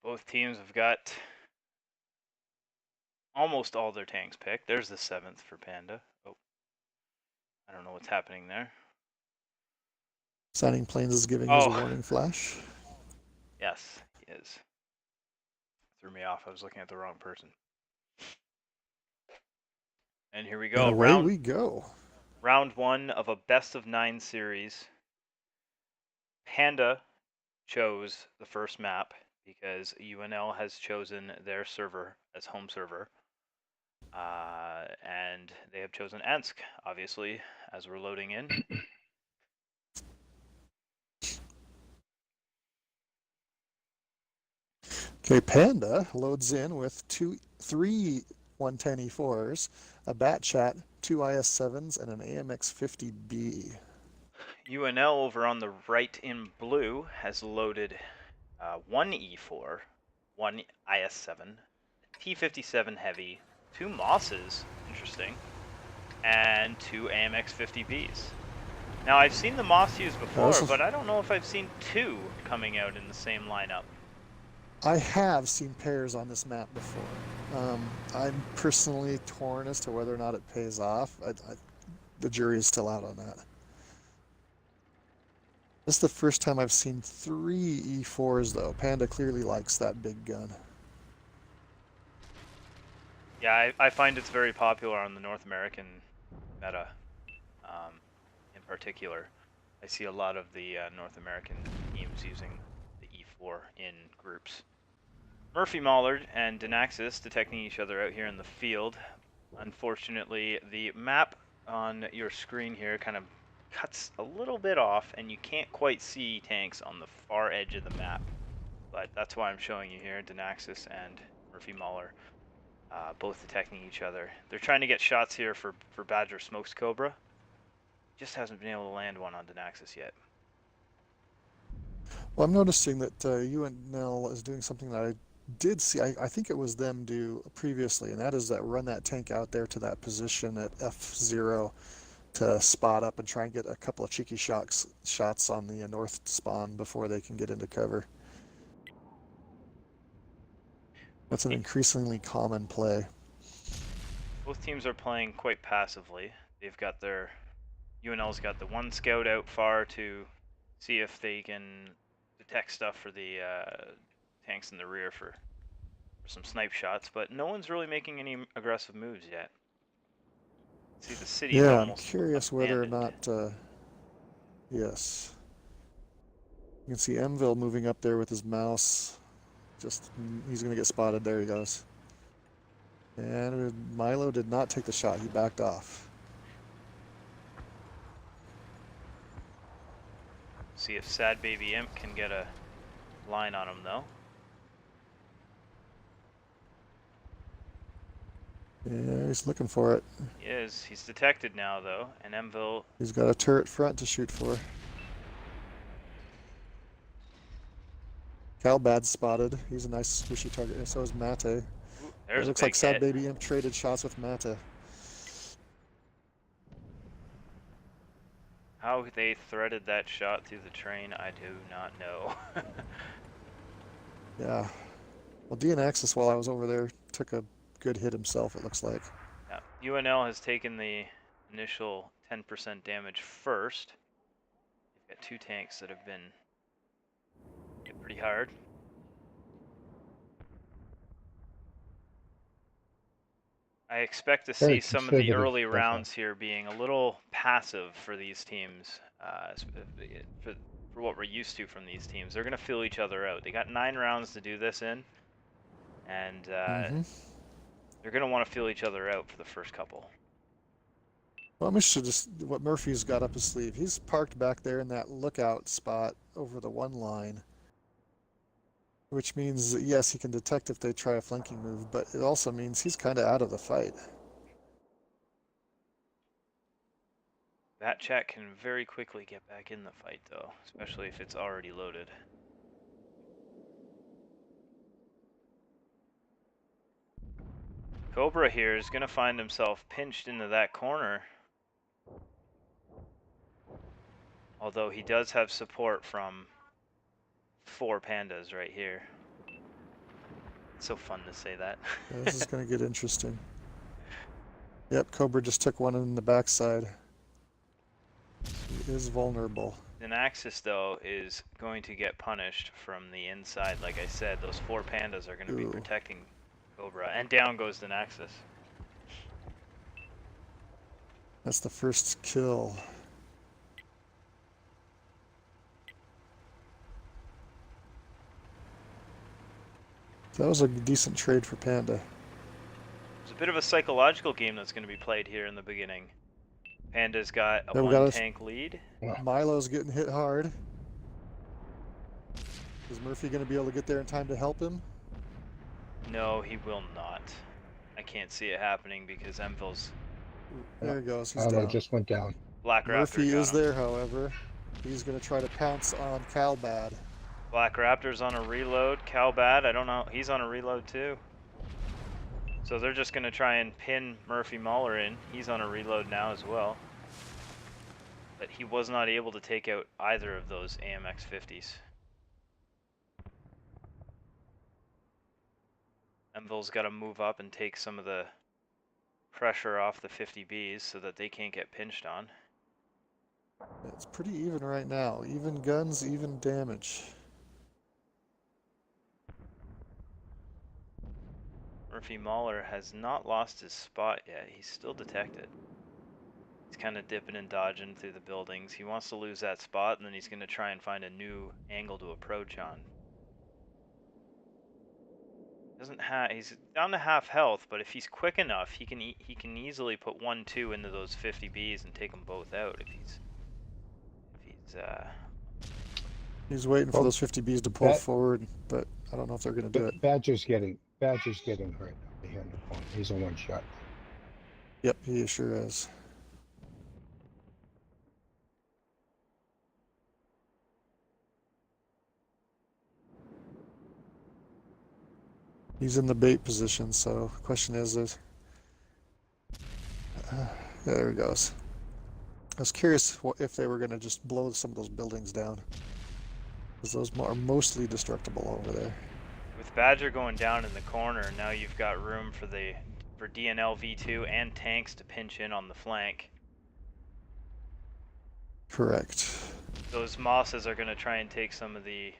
Both teams have got almost all their tanks picked. There's the 7th for Panda. Oh, I don't know what's happening there. Signing Plains is giving his Oh, warning flash. yes, he is. Threw me off. I was looking at the wrong person. And here we And go. away we go. Round 1 of a best of 9 series. Panda chose the first map because UNL has chosen their server as home server. And they have chosen Ensk, obviously, as we're loading in. Okay, Panda loads in with three 110E4s, a Bat Chat, two IS7s, and an AMX50B. UNL over on the right in blue has loaded one E4, one IS7, T57 Heavy, two Mosses, interesting, and two AMX50Bs. Now, I've seen the Moss used before, but I don't know if I've seen two coming out in the same lineup. I have seen pairs on this map before. I'm personally torn as to whether or not it pays off. The jury is still out on that. This is the first time I've seen three E4s, though. Panda clearly likes that big gun. Yeah, I find it's very popular on the North American meta, in particular. I see a lot of the North American teams using the E4 in groups. Murphy Mollard and Denaxis detecting each other out here in the field. Unfortunately, the map on your screen here kind of cuts a little bit off, and you can't quite see tanks on the far edge of the map. But that's why I'm showing you here, Denaxis and Murphy Moller, both detecting each other. They're trying to get shots here for Badger Smokes Cobra. Just hasn't been able to land one on Denaxis yet. Well, I'm noticing that UNL is doing something that I did see. I think it was them do previously, and that is that run that tank out there to that position at F0 to spot up and try and get a couple of cheeky shots on the north spawn before they can get into cover. That's an increasingly common play. Both teams are playing quite passively. They've got their UNL's got the one scout out far to see if they can detect stuff for the tanks in the rear for some snipe shots, but no one's really making any aggressive moves yet. See, the city's I'm almost curious whether or abandoned. not. Yes. You can see Mville moving up there with his mouse. He's going to get spotted. There he goes. And Milo did not take the shot. He backed off. See if Sad Baby Imp can get a line on him, though. Yeah, he's looking for it. He is. He's detected now, though, and Mville... He's got a turret front to shoot for. Calbad's spotted. He's a nice squishy target, and so is Mate. Ooh, there's it looks a big like Sad hit. Baby Imp traded shots with Mate. How they threaded that shot through the train, I do not know. Yeah. Well, DNAxis, while I was over there, took a good hit himself, it looks like. Yeah. UNL has taken the initial 10% damage first. They've got two tanks that have been hit pretty hard. I expect to see some of the early rounds here being a little passive for these teams, for what we're used to from these teams. They're going to feel each other out. They got 9 rounds to do this in, and they're going to want to feel each other out for the first couple. Well, I'm interested just what Murphy's got up his sleeve. He's parked back there in that lookout spot over the one line, which means that, yes, he can detect if they try a flanking move, but it also means he's kind of out of the fight. That chat can very quickly get back in the fight, though, especially if it's already loaded. Cobra here is going to find himself pinched into that corner. Although he does have support from 4 pandas right here. It's so fun to say that. Yeah, this is going to get interesting. Yep, Cobra just took one in the backside. He is vulnerable. Axis, though, is going to get punished from the inside. Like I said, those 4 pandas are going to be Ooh. protecting Cobra. And down goes Axis. That's the first kill. That was a decent trade for Panda. It's a bit of a psychological game that's going to be played here in the beginning. Panda's got a Then we got 1-tank lead. Milo's getting hit hard. Is Murphy going to be able to get there in time to help him? No, he will not. I can't see it happening because Emvil's... There he goes. He's Milo down. just went down. Black Raptor Murphy got is him. there, however. He's going to try to pounce on Calbad. Black Raptor's on a reload. Calbad, I don't know. He's on a reload too. So they're just going to try and pin Murphy Mauler in. He's on a reload now as well. But he was not able to take out either of those AMX 50s. Emvil's got to move up and take some of the pressure off the 50Bs so that they can't get pinched on. It's pretty even right now. Even guns, even damage. Murphy Mauler has not lost his spot yet. He's still detected. He's kind of dipping and dodging through the buildings. He wants to lose that spot, and then he's going to try and find a new angle to approach on. He's down to half health, but if he's quick enough, he can easily put 1-2 into those 50Bs and take them both out. He's waiting for those 50Bs to pull forward, but I don't know if they're going to do it. Badger's getting hurt here in the corner. He's a 1-shot. Yep, he sure is. He's in the bait position, so the question is, there he goes. I was curious if they were going to just blow some of those buildings down, because those are mostly destructible over there. With Badger going down in the corner, now you've got room for DNL V2 and tanks to pinch in on the flank. Correct. Those Mosses are going to try and take some of the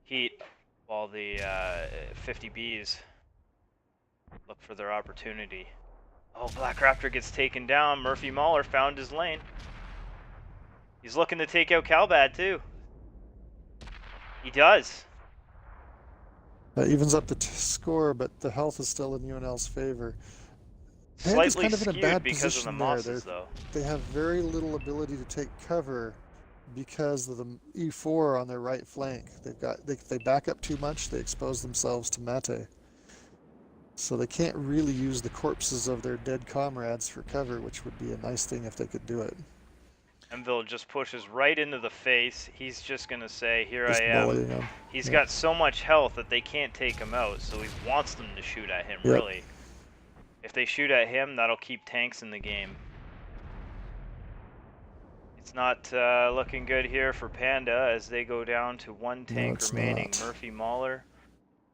heat while the 50Bs look for their opportunity. Oh, Black Raptor gets taken down. Murphy Mauler found his lane. He's looking to take out Calbad too. He does. That evens up the score, but the health is still in UNL's favor. Panda's Slightly kind of in a skewed bad because of the position Mosses, though. They have very little ability to take cover because of the E4 on their right flank. If they back up too much, they expose themselves to Mate. So they can't really use the corpses of their dead comrades for cover, which would be a nice thing if they could do it. Emville just pushes right into the face. He's just going to say, here Just I am. bullying them. He's got so much health that they can't take him out, so he wants them to shoot at him, really. If they shoot at him, that'll keep tanks in the game. It's not looking good here for Panda as they go down to 1 tank remaining. Murphy Mauler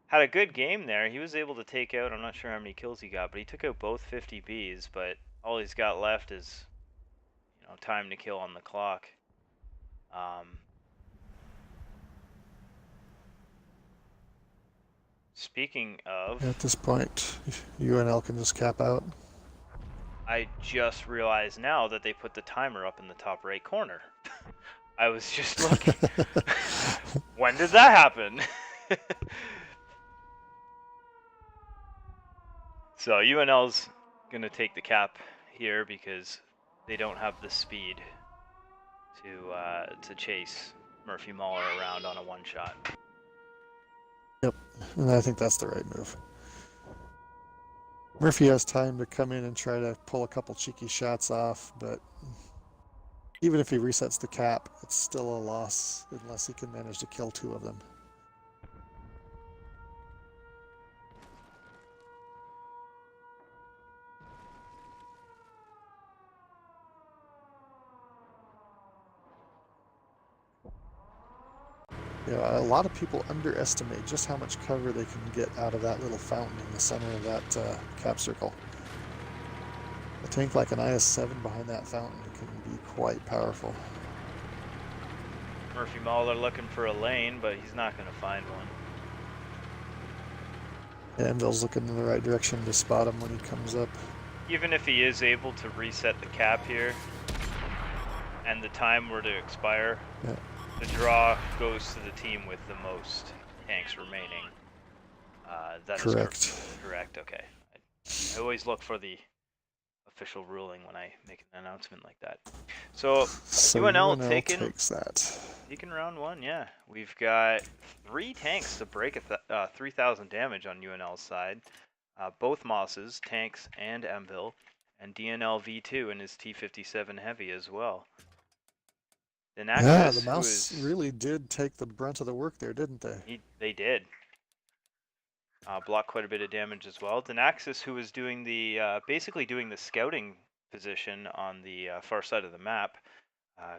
had a good game there. He was able to take out, I'm not sure how many kills he got, but he took out both 50Bs, but all he's got left is, you know, time to kill on the clock. Speaking of... At this point, UNL can just cap out. I just realized now that they put the timer up in the top right corner. I was just looking. When did that happen? So UNL's going to take the cap here because they don't have the speed to chase Murphy Mauler around on a 1-shot. Yep, and I think that's the right move. Murphy has time to come in and try to pull a couple cheeky shots off, but even if he resets the cap, it's still a loss unless he can manage to kill 2 of them. Yeah, a lot of people underestimate just how much cover they can get out of that little fountain in the center of that cap circle. A tank like an IS-7 behind that fountain can be quite powerful. Murphy Mahler looking for a lane, but he's not going to find one. Anvil's looking in the right direction to spot him when he comes up. Even if he is able to reset the cap here, and the time were to expire, Yeah. the draw goes to the team with the most tanks remaining. That Correct. is correct. Okay. I always look for the official ruling when I make an announcement like that. So UNL takes that. Taking round one, yeah. We've got 3 tanks to break 3,000 damage on UNL's side. Both Mosses, tanks, and Anvil, and DNL V2 and his T57 heavy as well. Yeah, the mouse really did take the brunt of the work there, didn't they? They did. Blocked quite a bit of damage as well. Denaxis, who was doing the basically doing the scouting position on the far side of the map,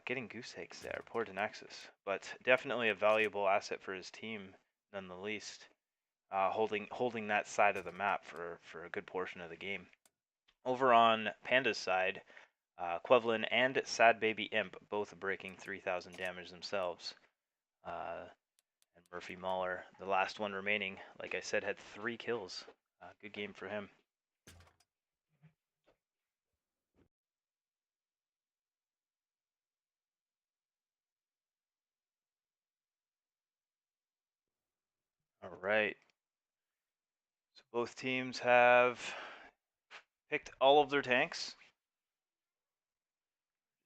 getting goose eggs there. Poor Denaxis, but definitely a valuable asset for his team, none the least. Holding that side of the map for a good portion of the game. Over on Panda's side, Quevlin and Sad Baby Imp both breaking 3,000 damage themselves. And Murphy Mahler, the last one remaining, like I said, had 3 kills. Good game for him. All right. So both teams have picked all of their tanks.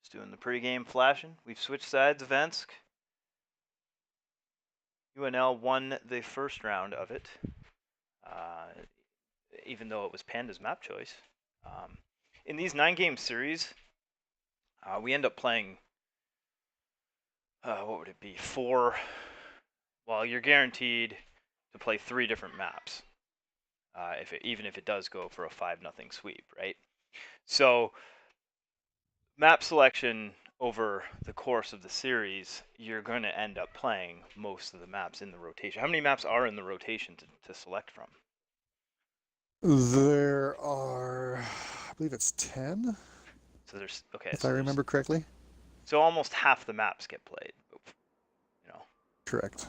Just doing the pregame flashing. We've switched sides, Vensk. UNL won the first round of it, even though it was Panda's map choice. In these 9-game series, we end up playing, what would it be, 4, well, you're guaranteed to play 3 different maps, even if it does go for a 5-0 sweep, right? So map selection over the course of the series, you're going to end up playing most of the maps in the rotation. How many maps are in the rotation to select from? There are, I believe it's 10. So there's, okay. If I remember correctly. So almost half the maps get played, you know. Correct.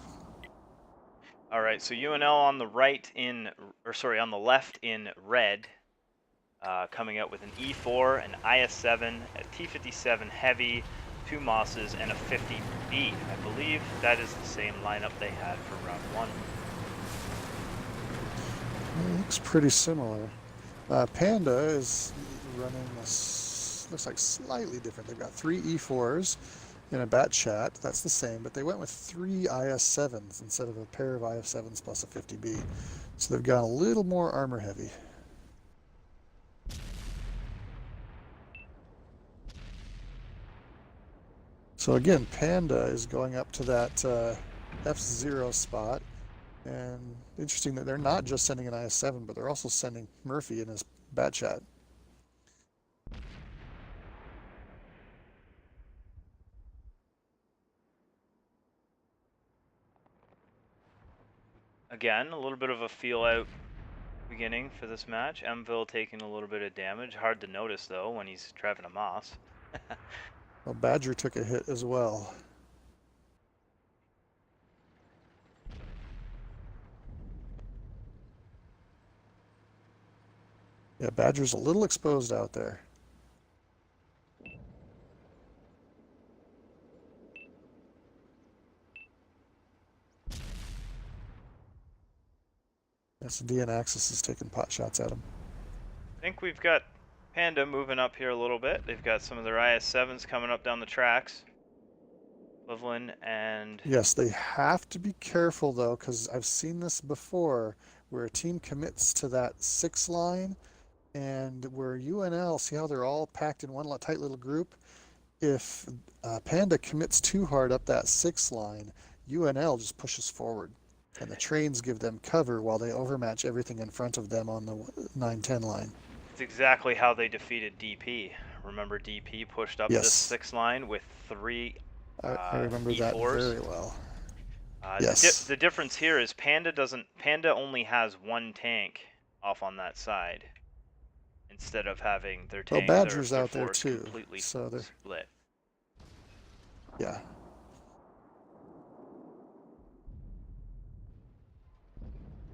All right, so UNL on the right on the left in red, coming out with an E4, an IS-7, a T57 heavy, 2 Mosses, and a 50B. I believe that is the same lineup they had for round 1. It looks pretty similar. Panda is running this, looks like slightly different. They've got 3 E4s in a bat chat. That's the same, but they went with 3 IS-7s instead of a pair of IS-7s plus a 50B. So they've got a little more armor heavy. So again, Panda is going up to that F0 spot. And interesting that they're not just sending an IS-7, but they're also sending Murphy in his bat chat. Again, a little bit of a feel out beginning for this match. Mville taking a little bit of damage. Hard to notice though when he's driving a Moss. Well, Badger took a hit as well. Yeah, Badger's a little exposed out there. Yes, DN-Axis is taking pot shots at him. I think we've got Panda moving up here a little bit. They've got some of their IS-7s coming up down the tracks. Cleveland and... Yes, they have to be careful though, because I've seen this before, where a team commits to that 6 line, and where UNL, see how they're all packed in one tight little group? If Panda commits too hard up that 6 line, UNL just pushes forward, and the trains give them cover while they overmatch everything in front of them on the 9-10 line. It's exactly how they defeated DP. Remember DP pushed up this 6 line with 3 I remember E4s? that very well. Yes. The difference here is Panda only has one tank off on that side, instead of having their Well, tank Badger's their out there force too, completely so they're, split. yeah.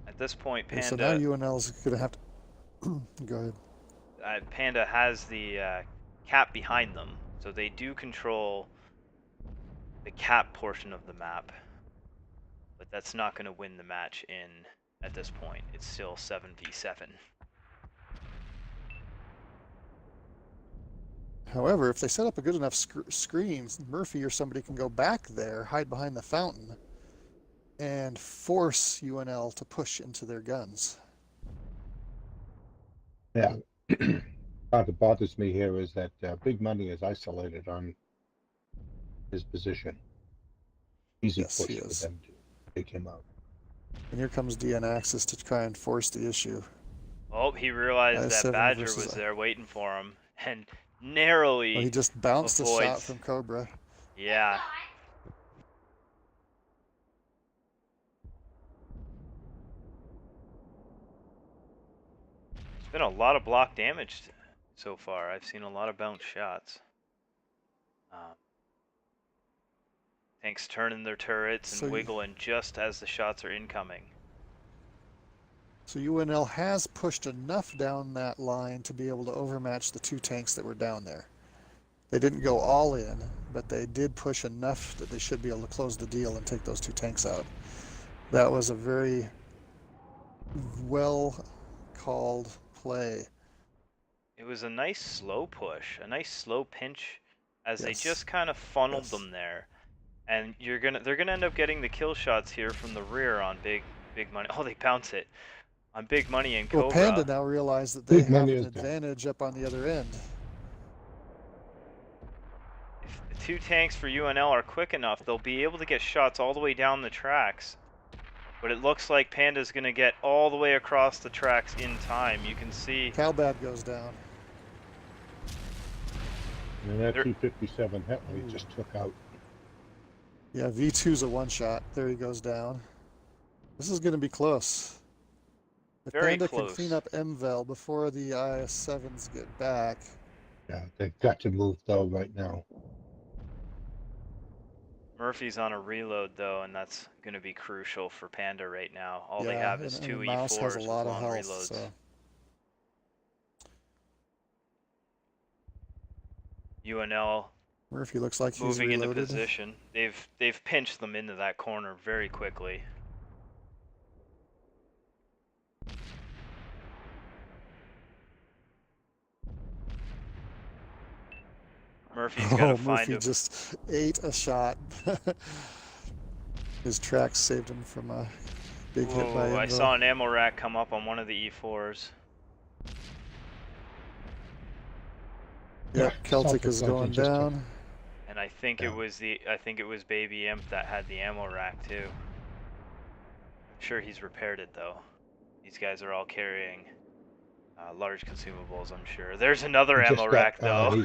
At this point, Okay, so now UNL's gonna have to go ahead. Panda has the cap behind them, so they do control the cap portion of the map, but that's not going to win the match at this point. It's still 7v7. However, if they set up a good enough screen, Murphy or somebody can go back there, hide behind the fountain, and force UNL to push into their guns. Yeah. Part that bothers me here is that Big Money is isolated on his position. Easy Yes, push he for is. them to take him out. And here comes DN Axis to try and force the issue. Oh, he realized that I7 Badger versus was there waiting for him, and narrowly well, he just bounced avoids. a shot from Cobra. Yeah. There's been a lot of block damage so far. I've seen a lot of bounce shots. Tanks turning their turrets and wiggling just as the shots are incoming. So UNL has pushed enough down that line to be able to overmatch the two tanks that were down there. They didn't go all in, but they did push enough that they should be able to close the deal and take those two tanks out. That was a very well called play. It was a nice slow push, a nice slow pinch, as they Yes. just kind of funneled them there. And they're gonna end up getting the kill shots here from the rear on Big Money. Oh, they bounce it on Big Money and Cobra. Well, Panda now realize that they Big have Money an is down. advantage up on the other end. If the two tanks for UNL are quick enough, they'll be able to get shots all the way down the tracks. But it looks like Panda's gonna get all the way across the tracks in time. You can see Calbad goes down. And that 257 Hetley just took out. Yeah, V2's a one-shot. There he goes down. This is going to be close. If very Panda close. can clean up MVEL before the IS-7s get back. Yeah, they've got to move though right now. Murphy's on a reload though, and that's going to be crucial for Panda right now. All they Yeah, have is and two Mouse has E4s a with lot of long health, reloads. so. UNL Murphy looks like he's moving into reloaded. position. They've pinched them into that corner very quickly. Murphy's got to find Murphy just ate a shot. His tracks saved him from a big hit by MVEL. I saw an ammo rack come up on one of the E4s. Yeah, Celtic is going down. And I think it was Baby Imp that had the ammo rack too. I'm sure he's repaired it though. These guys are all carrying large consumables, I'm sure. There's another ammo rack though.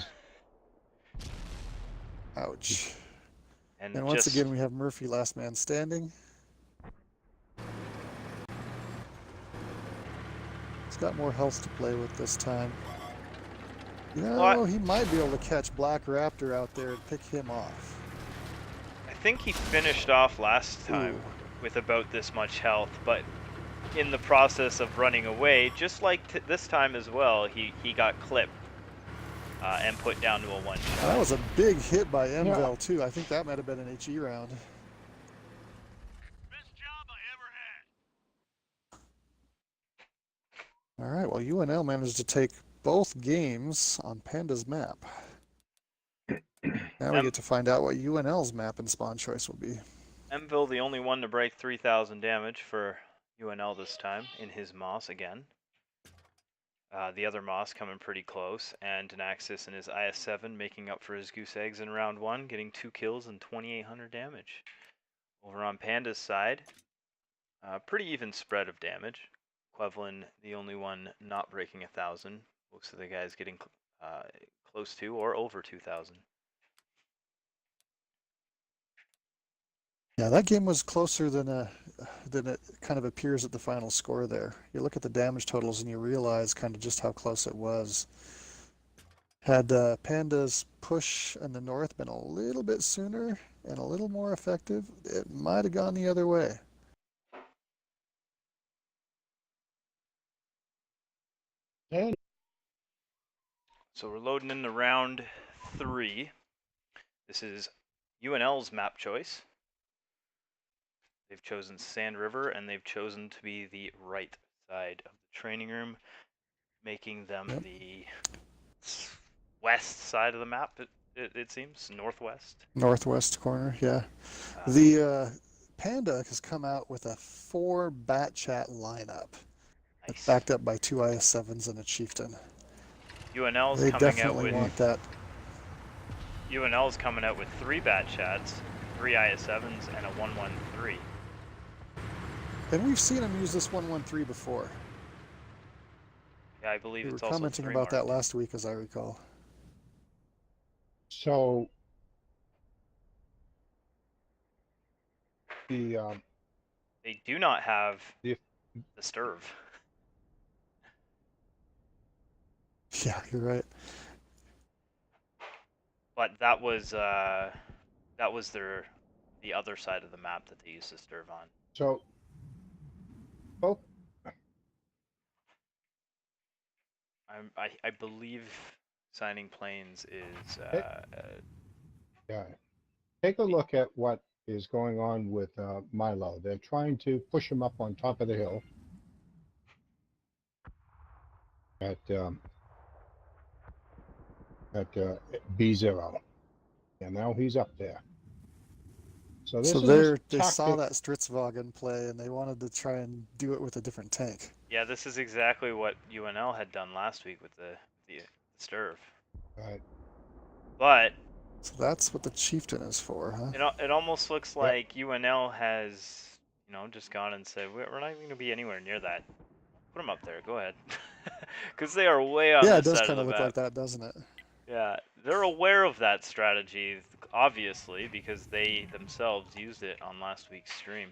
Ouch. And once again, we have Murphy last man standing. He's got more health to play with this time. You know, he might be able to catch Black Raptor out there and pick him off. I think he finished off last time with about this much health, but in the process of running away, just like this time as well, he got clipped and put down to a one-shot. That was a big hit by MVEL too. I think that might have been an HE round. Best job I ever had. All right, well, UNL managed to take both games on Panda's map. Now we get to find out what UNL's map and spawn choice will be. MVEL the only one to break 3,000 damage for UNL this time in his Moss again. The other Moss coming pretty close, and Denaxis and his IS-7 making up for his goose eggs in round 1, getting 2 kills and 2,800 damage. Over on Panda's side, pretty even spread of damage. Quevlin, the only one not breaking 1,000. Most of the guys getting close to or over 2,000. Yeah, that game was closer than it kind of appears at the final score there. You look at the damage totals and you realize kind of just how close it was. Had Panda's push in the north been a little bit sooner and a little more effective, it might have gone the other way. And So we're loading into round 3. This is UNL's map choice. They've chosen Sand River, and they've chosen to be the right side of the training room, making them Yep. the west side of the map, it seems, northwest. Northwest corner, yeah. Uh, The Panda has come out with a 4 Bat Chat lineup, nice. backed up by 2 IS-7s and a Chieftain. UNL's They coming out definitely with want that. UNL's coming out with 3 Bat Chats, 3 IS-7s, and a 113. And we've seen them use this 113 before. Yeah, I believe We were it's also commenting 3 about that marked. last week, as I recall. so the They do not have the the Sturv. Yeah, you're right. But that was the other side of the map that they used the Sturv on. so both I believe signing planes is yeah. Take a look at what is going on with Milo. They're trying to push him up on top of the hill at B0, and now he's up there. So So this is a they saw tactic. that Stritzwagen play and they wanted to try and do it with a different tank. yeah. This is exactly what UNL had done last week with the Sturv. Right. But So that's what the Chieftain is for, huh? it almost looks Yep. like UNL has just gone and said we're not going to be anywhere near that. Put them up there. Go ahead, because they are way on Yeah, it this does side of kind the of look map. like that, doesn't it? Yeah, they're aware of that strategy, obviously, because they themselves used it on last week's stream.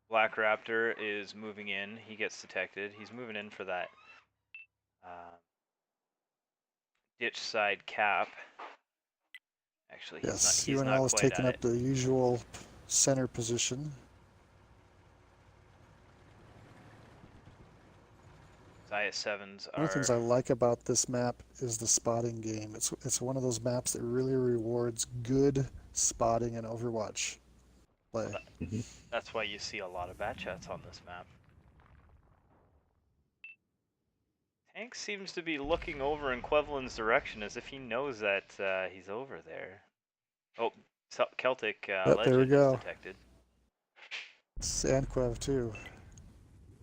Black Raptor is moving in. He gets detected. He's moving in for that ditch side cap. Actually, Yes, he's not UNL has quite taken at up it. the usual center position. His IS-7s One of the things I are... like about this map is the spotting game. It's one of those maps that really rewards good spotting and Overwatch play. That's why you see a lot of bat chats on this map. Tank seems to be looking over in Quevlin's direction as if he knows that he's over there. Oh, Celtic Yep, there we Legend is go. detected. Sandquev too.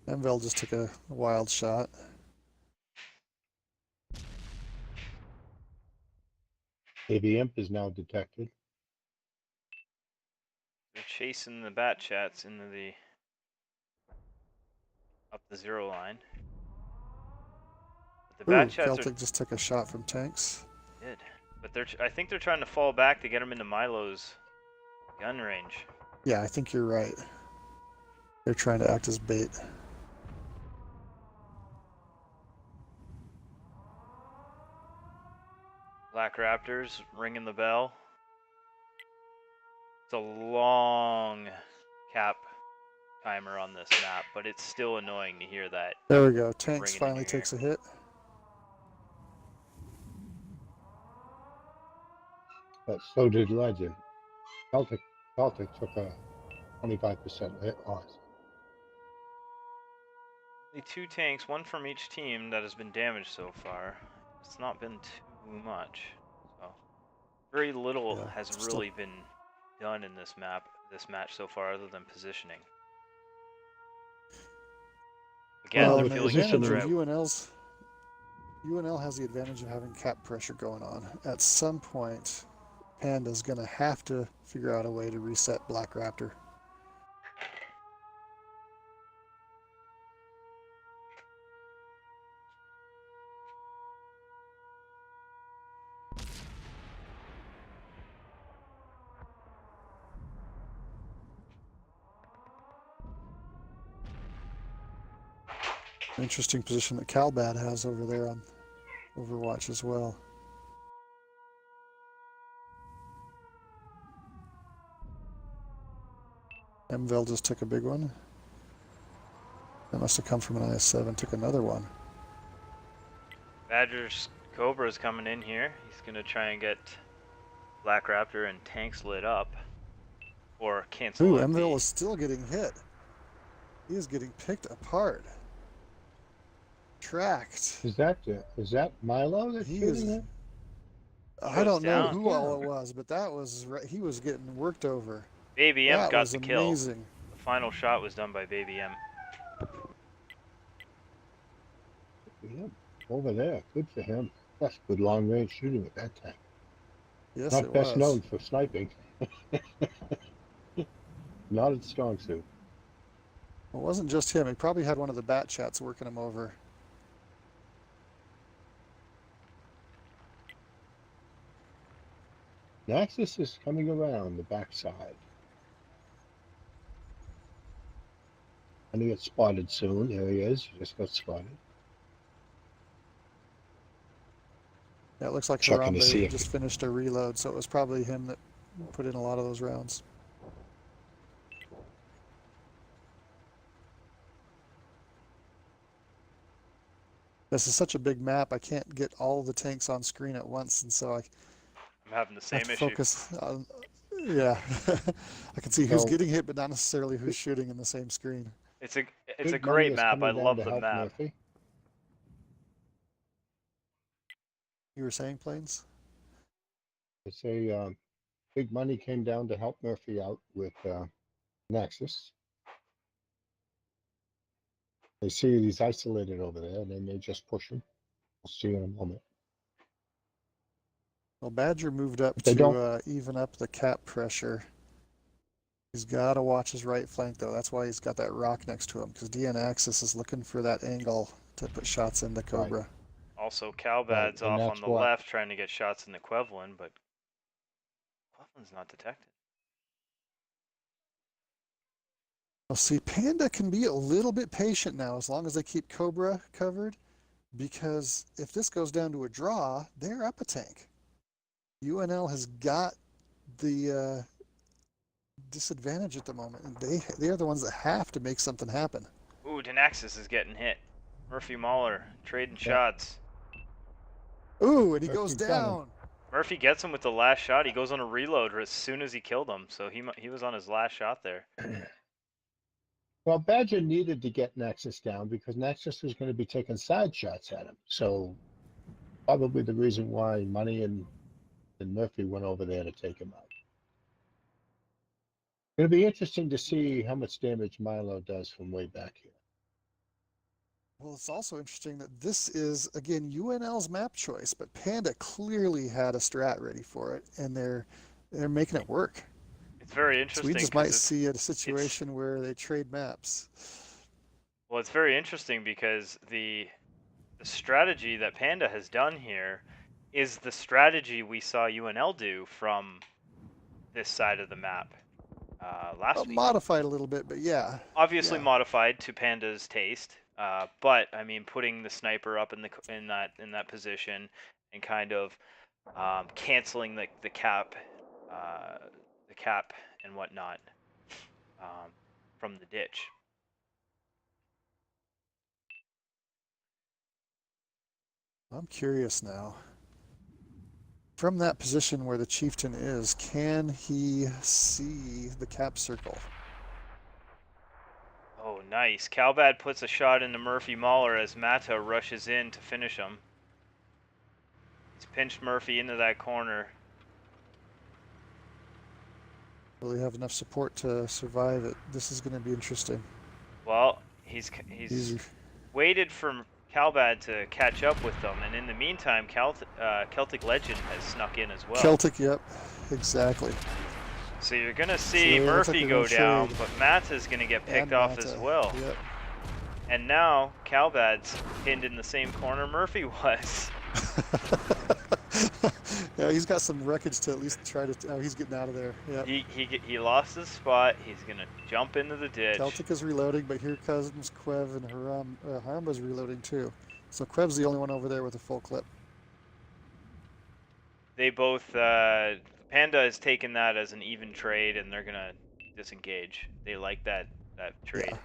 Envel just took a wild shot. AV Imp is now detected. They're chasing the bat chats into the up the 0 line. But the bat Ooh, chats are Celtic just took a shot from tanks. did, but I think they're trying to fall back to get him into Milo's gun range. Yeah, I think you're right. They're trying to act as bait. Black Raptors ringing the bell. It's a long cap timer on this map, but it's still annoying to hear that There we go. Tanks ringing in finally your ear. takes a hit. But so did Legend. Celtic took a 25% hit loss. Only 2 tanks, 1 from each team that has been damaged so far. It's not been too much, so very little Yeah, has still. really been done in this match so far, other than positioning. Again, Well, they're and the feeling each advantage other of out. UNL has the advantage of having cap pressure going on. At some point, Panda's going to have to figure out a way to reset Black Raptor. Interesting position that Calbad has over there on Overwatch as well. Mvel just took a big one. That must have come from an IS-7, took another one. Badger's Cobra's coming in here. He's gonna try and get Black Raptor and tanks lit up. Or cancel Ooh, out Mvel the... is still getting hit. He is getting picked apart. Tracked. Is that Milo that's He shooting is. it? I don't know down. who all it was, but that was he was getting worked over. Baby M That got was the kill. amazing. The final shot was done by Baby M. Good for him. Over there. Good for him. That's good long range shooting with that tank. Yes, Not it best was. known for sniping. Not its strong suit. It wasn't just him. He probably had one of the bat chats working him over. Naxxus is coming around the backside. And he gets spotted soon. There he is. He just got spotted. Yeah, it looks like Checking to see Harambe if just finished a reload, so it was probably him that put in a lot of those rounds. This is such a big map, I can't get all the tanks on screen at once, and so I I'm having the same have to issue. focus on, yeah. I can see who's So- getting hit, but not necessarily who's shooting in the same screen. It's a Big money great is map. I coming down love to the help map. Murphy. You were saying, Plains? They say big money came down to help Murphy out with Naxxus. They see he's isolated over there, and they may just push him. We'll see in a moment. Well, Badger moved up If they don't- to even up the cap pressure. He's got to watch his right flank, though. That's why he's got that rock next to him, because DN Axis is looking for that angle to put shots into Cobra. Also, Calbad's and off that's on the what- left trying to get shots in the Quevlin, but Quevlin's not detected. Well, see, Panda can be a little bit patient now as long as they keep Cobra covered, because if this goes down to a draw, they're up a tank. UNL has got the disadvantage at the moment, and they are the ones that have to make something happen. Ooh, Denaxis is getting hit. Murphy Mahler trading shots. Ooh, and he Murphy goes got him. down. Murphy gets him with the last shot. He goes on a reload as soon as he killed him, so he was on his last shot there. Well, Badger needed to get Naxxus down because Naxxus was going to be taking side shots at him. So probably the reason why Money and Murphy went over there to take him out. It'll be interesting to see how much damage Milo does from way back here. Well, it's also interesting that this is, again, UNL's map choice, but Panda clearly had a strat ready for it, and they're making it work. It's very So interesting. we just 'cause might see a situation where they trade maps. Well, it's very interesting because the strategy that Panda has done here is the strategy we saw UNL do from this side of the map last week. Modified a little bit, but yeah. Obviously yeah. modified to Panda's taste, but I mean putting the sniper up in that position and kind of canceling the cap and whatnot from the ditch. I'm curious now. From that position where the chieftain is, can he see the cap circle? Oh, nice. Calbad puts a shot into Murphy Mahler as Mata rushes in to finish him. He's pinched Murphy into that corner. Will he have enough support to survive it? This is going to be interesting. Well, he's waited for Calbad to catch up with them, and in the meantime, Celtic Legend has snuck in as well. Celtic, yep, exactly. So you're gonna see So it looks like Murphy they're go gonna down, trade. but Mata's gonna get picked And off as Mata, well. Yep. And now Calbad's pinned in the same corner Murphy was. Yeah, Yeah, he's got some wreckage to at least try to. Oh, he's getting out of there. Yeah. He lost his spot. He's gonna jump into the ditch. Celtic is reloading, but here comes Quev and Harmba's reloading too. So Quev's the only one over there with a full clip. They both Panda has taken that as an even trade, and they're gonna disengage. They like that trade. Yeah.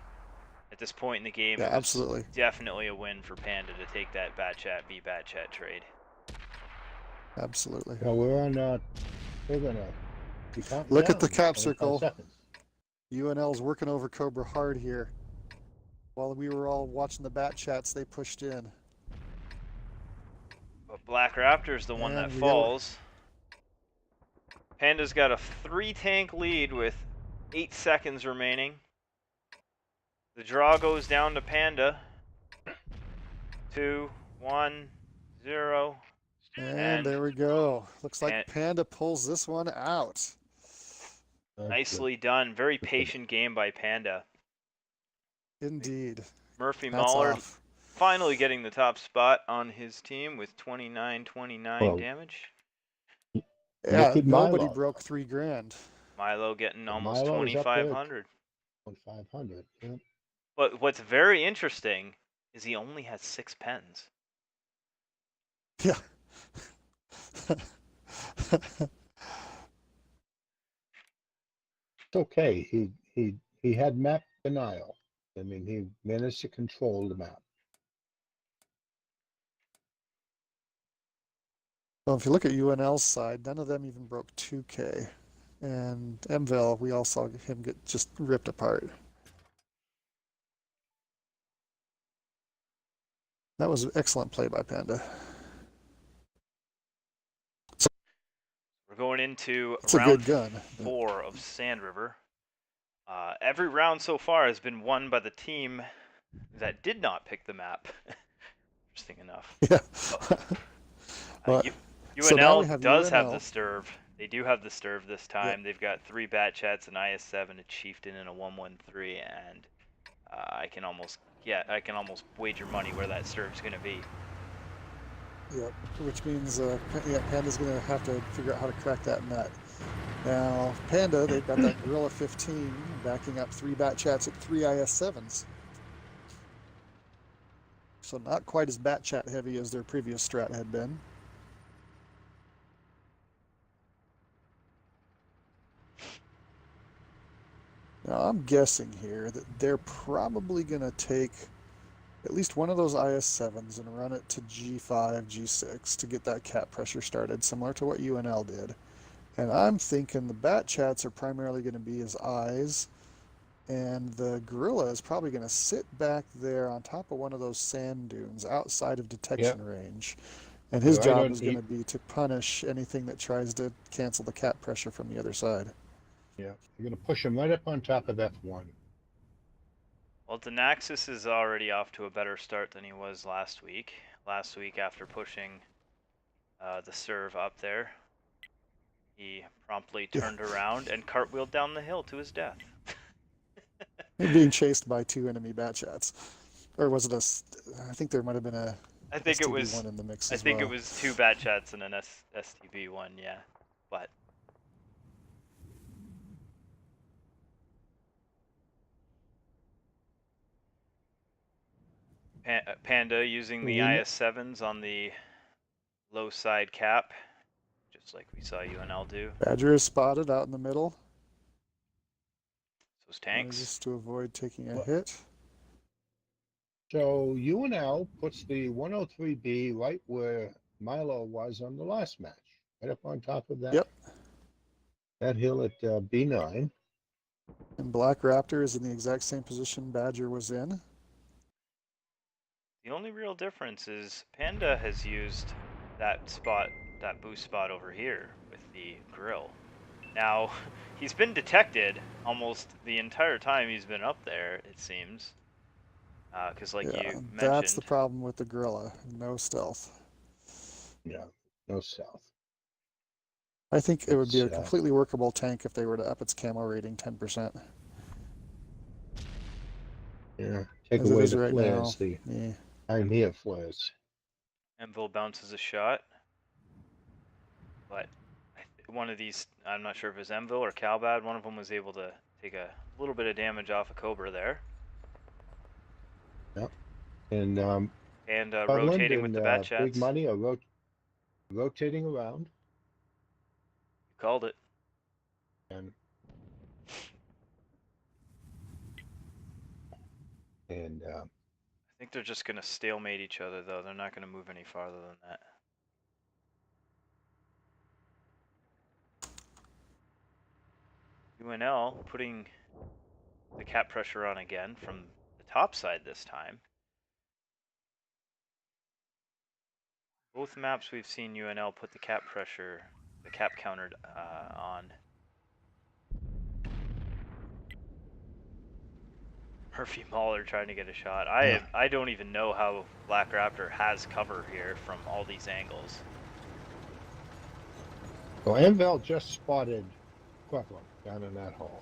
At this point in the game, Yeah, it was absolutely. definitely a win for Panda to take that bat chat trade. Absolutely. Now we're on. We're gonna be counting Look at down the cap 25 circle. seconds. UNL's working over Cobra hard here. While we were all watching the bat chats, they pushed in. But Black Raptor's the one And that we falls. Panda's got a 3-tank lead with 8 seconds remaining. The draw goes down to Panda. 2, 1, 0. And there we go. Looks like Panda pulls this one out. Nicely done. Very patient game by Panda. Indeed. Murphy Hats Mahler off. finally getting the top spot on his team with 29 damage. Yeah, Mickey nobody Milo. broke $3,000. Milo getting almost Milo is up there. 2,500. 500. Yeah. But what's very interesting is he only has 6 pens. Yeah. It's okay. He had map denial. I mean, he managed to control the map. Well, if you look at UNL's side, none of them even broke 2K. And Mville, we all saw him get just ripped apart. That was an excellent play by Panda. We're going into It's a round good gun. 4 of Sand River. Every round so far has been won by the team that did not pick the map. Interesting enough. Yeah. UNL does have UNL. the Sturv. They do have the Sturv this time. They've got 3 bat chats, an IS-7, a Chieftain, and a 113, and I can almost wager money where that Sturv's going to be. Yep, which means Panda's going to have to figure out how to crack that nut. Now, Panda, they've got that Gorilla 15 backing up 3 bat chats at 3 IS-7s. So not quite as bat chat heavy as their previous strat had been. Now, I'm guessing here that they're probably going to take at least one of those IS-7s and run it to G5, G6 to get that cap pressure started, similar to what UNL did. And I'm thinking the bat chats are primarily going to be his eyes, and the Gorilla is probably going to sit back there on top of one of those sand dunes outside of detection range. And his job is going to be to punish anything that tries to cancel the cap pressure from the other side. Yeah, you're going to push him right up on top of F1. Well, Denaxis is already off to a better start than he was last week. Last week, after pushing the serve up there, he promptly turned around and cartwheeled down the hill to his death. Being chased by 2 enemy bat chats. Or was it I think there might have been a I think it was one in the mix I as think well. it was 2 bat chats and an STB one, yeah. But Panda using the IS-7s on the low side cap, just like we saw UNL do. Badger is spotted out in the middle. Those tanks. Just to avoid taking a hit. So UNL puts the 103B right where Milo was on the last match, right up on top of that. Yep. That hill at B9. And Black Raptor is in the exact same position Badger was in. The only real difference is Panda has used that spot, that boost spot over here with the grill. Now, he's been detected almost the entire time he's been up there, it seems. Because like you mentioned, that's the problem with the Gorilla. No stealth. Yeah, no stealth. I think it would be a completely workable tank if they were to up its camo rating 10%. Yeah, take away the flares, the idea flares. Envil bounces a shot. but one of these, I'm not sure if it was Emville or Calbad, one of them was able to take a little bit of damage off of Cobra there. Yep. And Rotating Butland with and the bat Big chats. Money are rotating around. You called it. And I think they're just going to stalemate each other, though. They're not going to move any farther than that. UNL putting the cap pressure on again from the top side this time. Both maps we've seen UNL put the cap pressure, the cap countered on. Murphy Mahler trying to get a shot. I don't even know how Black Raptor has cover here from all these angles. well, MVL just spotted Queveland down in that hole.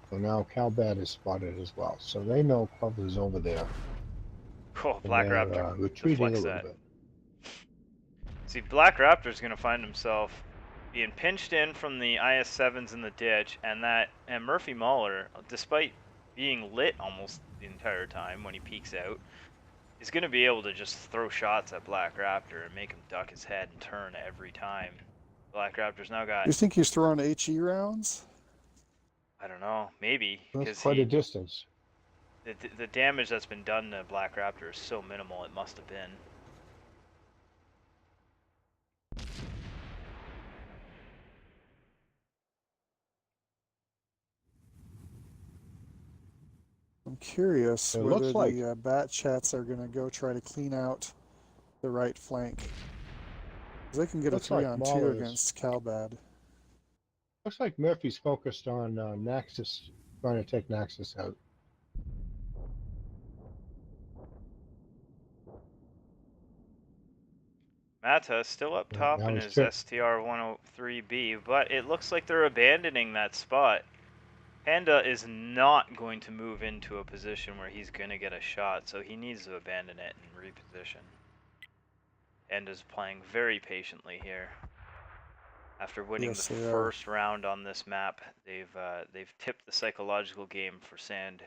So now Calbad is spotted as well. So they know Queveland's over there. Oh, Black Raptor retreating a deflects little that. bit. See, Black Raptor's going to find himself being pinched in from the IS-7s in the ditch, and Murphy Mahler, despite being lit almost the entire time when he peeks out, is going to be able to just throw shots at Black Raptor and make him duck his head and turn every time. Black Raptor's now got... You think he's throwing HE rounds? I don't know, maybe. That's quite a distance. The damage that's been done to Black Raptor is so minimal, it must have been. I'm curious It whether looks like the bat chats are going to go try to clean out the right flank. 'Cause they can get a Looks like 3-on-2 Mahler's- against Calbad. looks like Murphy's focused on Naxos, trying to take Naxos out. Mata still up top now in he's his tripped. STR-103B, but it looks like they're abandoning that spot. Panda is not going to move into a position where he's going to get a shot, so he needs to abandon it and reposition. Panda's playing very patiently here. After winning Yes, the they are. first round on this map, they've tipped the psychological game for Sand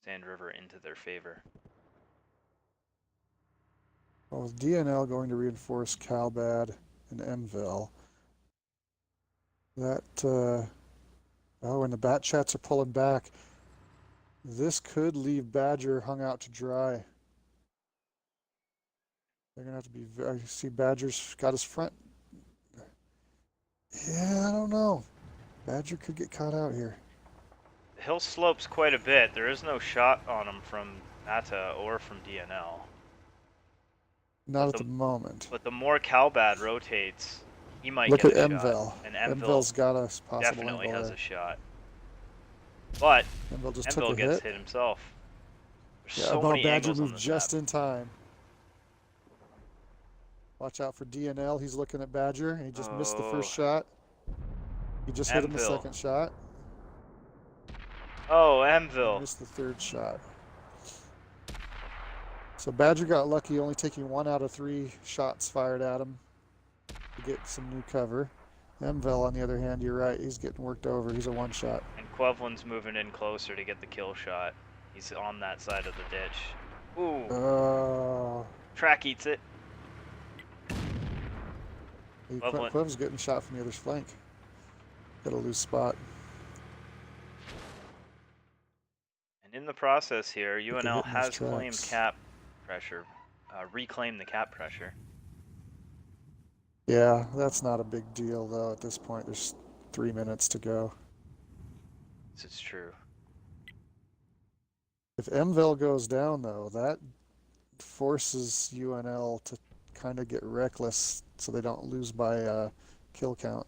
River into their favor. Well, with DNL going to reinforce Calbad and Mville, that oh, and the bat chats are pulling back. This could leave Badger hung out to dry. They're gonna have to be. I see Badger's got his front. Yeah, I don't know. Badger could get caught out here. The hill slopes quite a bit. There is no shot on him from Mata or from DNL. Not at the moment. But the more Calbad rotates, he might Look get at a Mville. shot. And Mville's got a possible definitely angle has there. a shot. But Mville just took Mville a gets hit. hit himself. There's Yeah, so but many Badger angles on moved this just map. in time. Watch out for DNL. He's looking at Badger. And he just missed the first shot. He just hit him the second shot. Oh, And Mville. missed the third shot. So Badger got lucky, only taking 1 out of 3 shots fired at him to get some new cover. Mville, on the other hand, you're right. He's getting worked over. He's a 1-shot. And Quevlin's moving in closer to get the kill shot. He's on that side of the ditch. Ooh. Oh. Track eats it. Quev's getting shot from the other flank. Got a loose spot. And in the process here, Get UNL hit in those has claimed tracks. cap pressure, reclaimed the cap pressure. Yeah, that's not a big deal, though, at this point. There's 3 minutes to go. This is true. If Mville goes down, though, that forces UNL to kind of get reckless so they don't lose by kill count.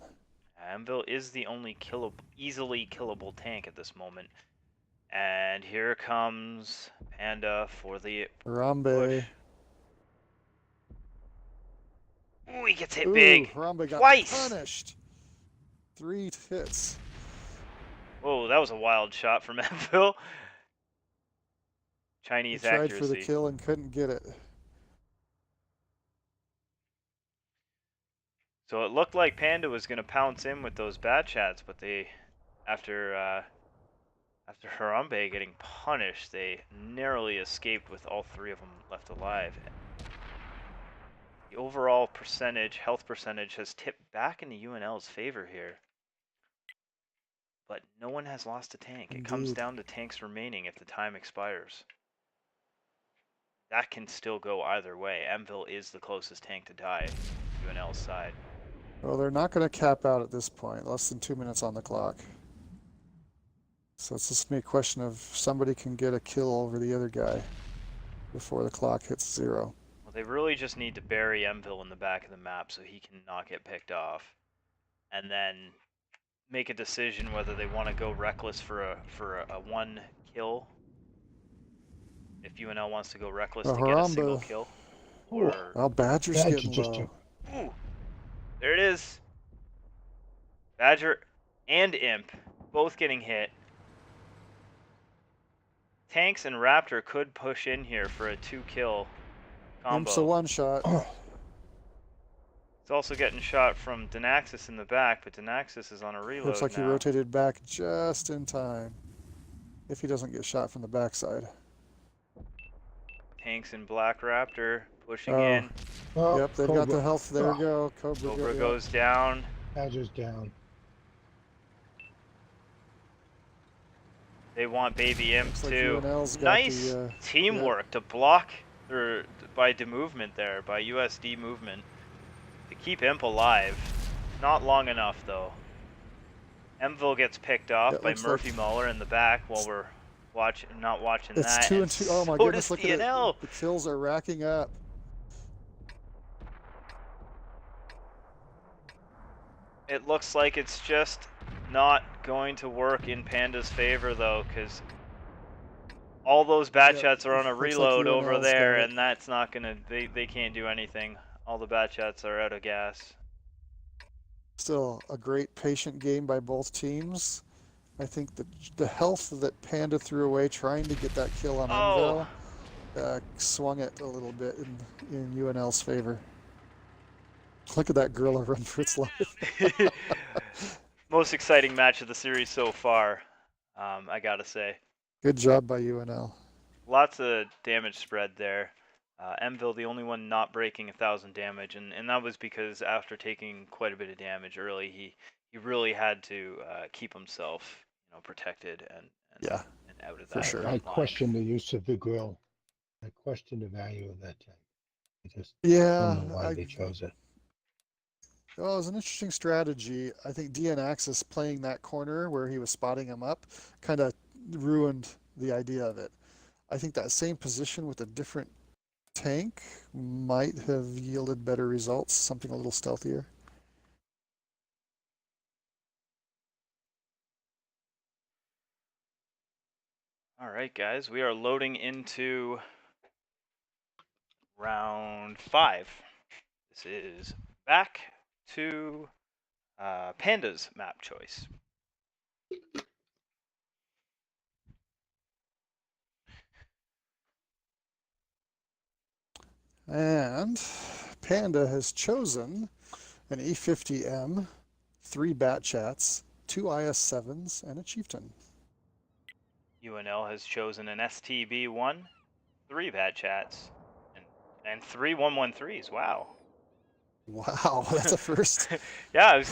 Mville is the only easily killable tank at this moment. And here comes Panda for the Harambe. push. Ooh, he gets hit Ooh, big. Harambe got Twice. punished. 3 hits. Whoa, that was a wild shot from Mville. He Chinese tried accuracy. for the kill and couldn't get it. So it looked like Panda was going to pounce in with those bad chats, but they, after Harambe getting punished, they narrowly escaped with all 3 of them left alive. The overall health percentage has tipped back into UNL's favor here. But no one has lost a tank. It comes Indeed. down to tanks remaining if the time expires. That can still go either way. Mville is the closest tank to die, UNL's side. Well, they're not going to cap out at this point. Less than 2 minutes on the clock. So it's just going to be a question of somebody can get a kill over the other guy before the clock hits 0. Well, they really just need to bury Mville in the back of the map so he can not get picked off. And then make a decision whether they want to go reckless for a 1 kill. If UNL wants to go reckless to get a single kill. Or Well, Badger's Badger getting just low. ooh, there it is. Badger and Imp both getting hit. Tanks and Raptor could push in here for a 2-kill combo. Imp's a one-shot. It's also getting shot from Denaxis in the back, but Denaxis is on a reload Looks like now. he rotated back just in time. If he doesn't get shot from the backside. Tanks and Black Raptor pushing in. Oh, Yep, they've got the health. There we go. Cobra goes down. Badger's down. They want Baby Imp Looks like too. UNL's got Nice the, teamwork to block or by movement there, by USD movement to keep Imp alive. Not long enough though. Mville gets picked off by Murphy Muller in the back while we're not watching it's that. 2 and 2. Oh my so goodness, look at it. UNL. The kills are racking up. It looks like it's just not going to work in Panda's favor though, because all those bad chats are on a reload over there, and that's not gonna. They can't do anything. All the bad chats are out of gas. Still a great patient game by both teams. I think the health that Panda threw away trying to get that kill on Mville swung it a little bit in UNL's favor. Look at that gorilla run for its life. Most exciting match of the series so far, I gotta say. Good job by UNL. Lots of damage spread there. Mville, the only one not breaking 1,000 damage, and that was because after taking quite a bit of damage early, he really had to keep himself, protected and out of that. For sure. I question the use of the grill. I question the value of that tank. I just don't know why they chose it. Well, it was an interesting strategy. I think Denaxis playing that corner where he was spotting him up kind of ruined the idea of it. I think that same position with a different tank might have yielded better results, something a little stealthier. All right, guys, we are loading into round 5. This is back to Panda's map choice. And Panda has chosen an E50M, 3 Bat Chats, 2 IS-7s, and a Chieftain. UNL has chosen an STB-1, 3 Bat Chats, and 3 113s. Wow. Wow, that's a first. Yeah,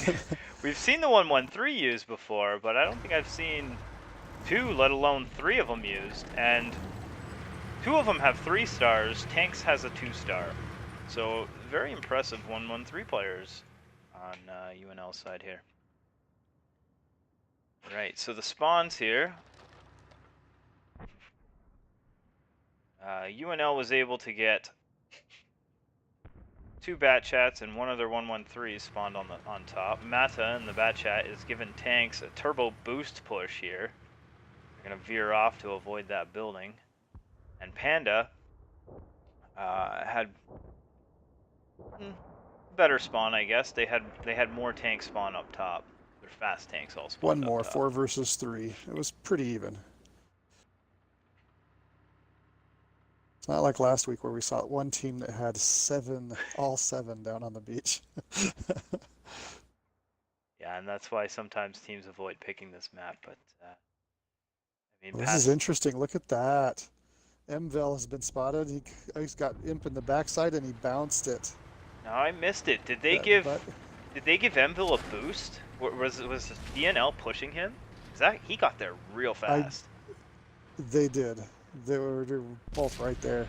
we've seen the 113 used before, but I don't think I've seen 2, let alone 3 of them used. And 2 of them have 3 stars. Tanks has a 2-star. So very impressive 113 players on UNL's side here. Right, so the spawns here. UNL was able to get 2 Bat Chats and 1 other 113 spawned on top. Mata in the Bat Chat is giving tanks a turbo boost push here. They're gonna veer off to avoid that building. And Panda had better spawn, I guess. They had more tanks spawn up top. They're fast tanks all spawned 1 more, up top. 4 versus 3. It was pretty even. It's not like last week where we saw one team that had 7, all 7 down on the beach. and that's why sometimes teams avoid picking this map. But I mean, Well, this is past interesting. Look at that. Mvel has been spotted. He's got Imp in the backside and he bounced it. no, I missed it. Did they But give Emville a boost? Was DNL pushing him? Cause that he got there real fast. they did. They were both right there.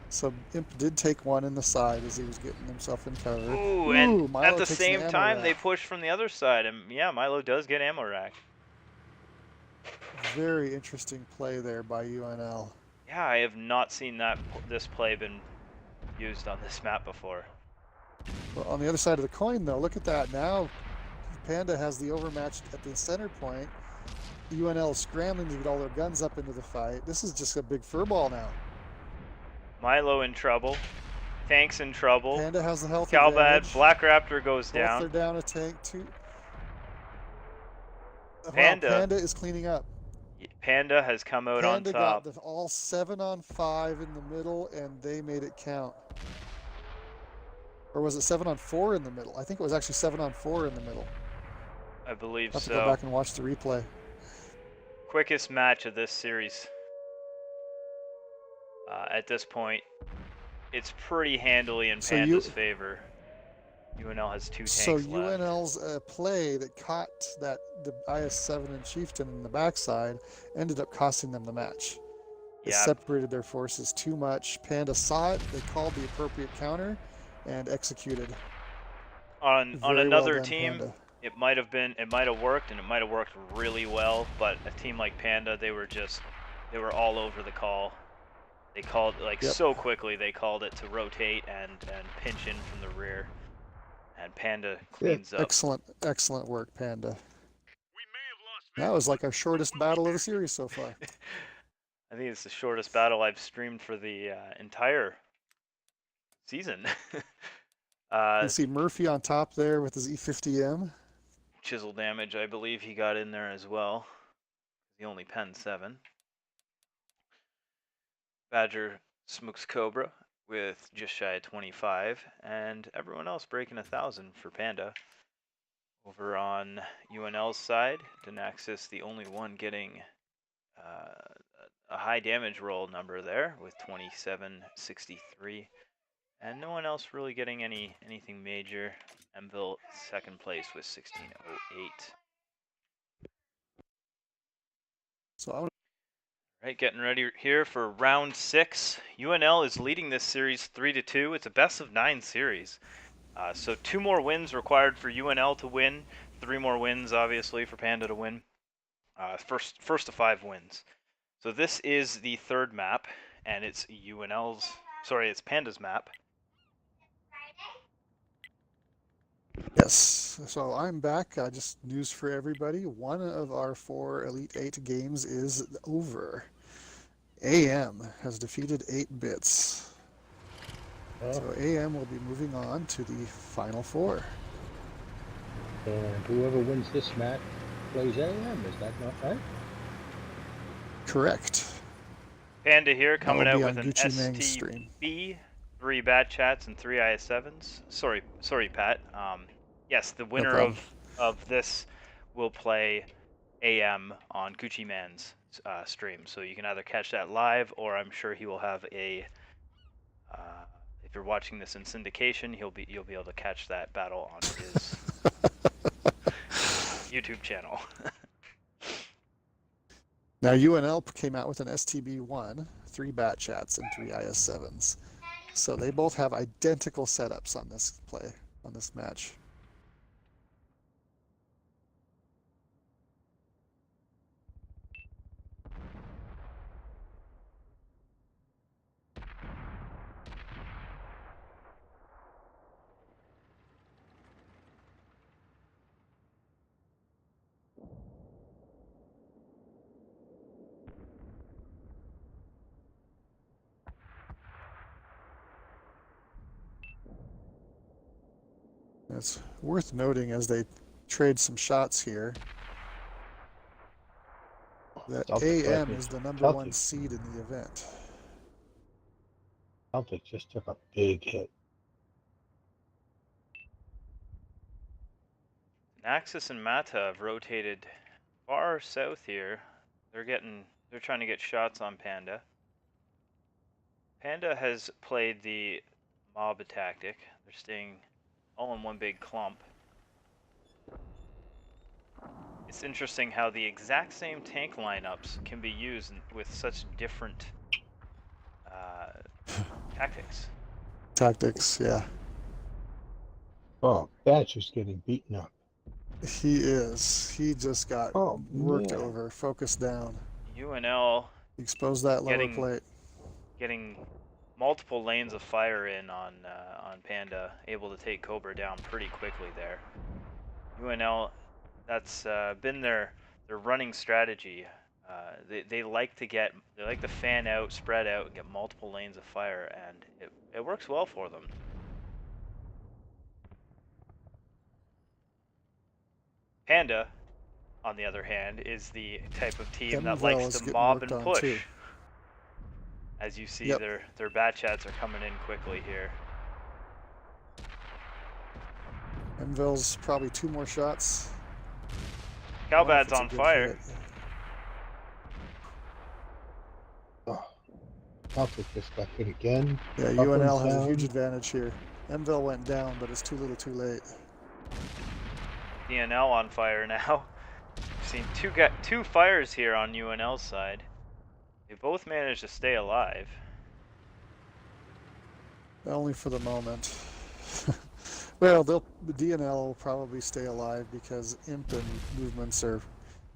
So Imp did take one in the side as he was getting himself in cover. Ooh, and Milo at the takes an same ammo time, they rack. push from the other side, and yeah, Milo does get ammo rack. Very interesting play there by UNL. Yeah, I have not seen this play been used on this map before. Well, on the other side of the coin, though, look at that. Now Panda has the overmatch at the center point. UNL is scrambling to get all their guns up into the fight. This is just a big furball now. Milo in trouble. Tank's in trouble. Panda has the health Calbad, advantage. Black Raptor goes Both down. are down a tank too. Panda. Wow, Panda is cleaning up. Panda has come out on Panda top. got all 7-on-5 in the middle, and they made it count. Or was it 7-on-4 in the middle? I think it was actually 7-on-4 in the middle. I believe I'll have so. to go back and watch the replay. Quickest match of this series. At this point, it's pretty handily in Panda's favor. UNL has 2 tanks so left. UNL's play that caught that the IS-7 and Chieftain in the backside ended up costing them the match. It separated their forces too much. Panda saw it, they called the appropriate counter, and executed. On Very another well done, team, Panda. it might have worked, and it might have worked really well. But a team like Panda, they were all over the call. They called so quickly. They called it to rotate and pinch in from the rear. And Panda cleans up. Excellent work, Panda. We may have lost That was like our shortest battle of the series so far. I think it's the shortest battle I've streamed for the entire season. You see Murphy on top there with his E50M. Chisel damage, I believe he got in there as well. He only penned 7. Badger smokes Cobra with just shy of 25, and everyone else breaking 1,000 for Panda. Over on UNL's side, Denaxis the only one getting a high damage roll number there with 2763, and no one else really getting anything major. Mville second place with 1608. So Right, getting ready here for round 6. UNL is leading this series 3-2. It's a best of 9 series. So 2 more wins required for UNL to win. 3 more wins, obviously, for Panda to win. First to 5 wins. So this is the 3rd map, and it's it's Panda's map. yes, so I'm back. Just news for everybody. One of our 4 Elite 8 games is over. AM has defeated 8-bits. So AM will be moving on to the final 4. And whoever wins this match plays AM, is that not right? Correct. Panda here coming out with an Gucci Mang's stream. STB, 3 Bat Chats, and 3 IS7s. Sorry, Pat. Yes, the winner of this will play AM on Gucci Man's stream. So you can either catch that live, or I'm sure he will have a. If you're watching this in syndication, you'll be able to catch that battle on his YouTube channel. Now UNL came out with an STB1, 3 Bat Chats, and 3 IS7s. So they both have identical setups on this match. It's worth noting as they trade some shots here that AM is the #1 seed in the event. Celtic just took a big hit. Naxos and Mata have rotated far south here. They're trying to get shots on Panda. Panda has played the mob tactic. They're staying all in one big clump. It's interesting how the exact same tank lineups can be used with such different tactics. Tactics, yeah. Oh, Badger's getting beaten up. He is. He just got worked man. over, focused down. UNL Expose that lower Getting- plate. getting multiple lanes of fire in on Panda, able to take Cobra down pretty quickly there. UNL, that's been their running strategy. They like to fan out, spread out, and get multiple lanes of fire, and it works well for them. Panda, on the other hand, is the type of team that MVL likes is to getting mob worked and on, push. too. As you see, Yep. their bat chats are coming in quickly here. Envil's probably 2 more shots. Calbad's It's a on good fire. hit. Oh, Celtic just got hit again. Yeah, Buckland's UNL has a huge down. advantage here. Envil went down, but it's too little too late. DNL on fire now. We've seen two fires here on UNL's side. They both managed to stay alive. Only for the moment. Well, DNL will probably stay alive because imp and movements are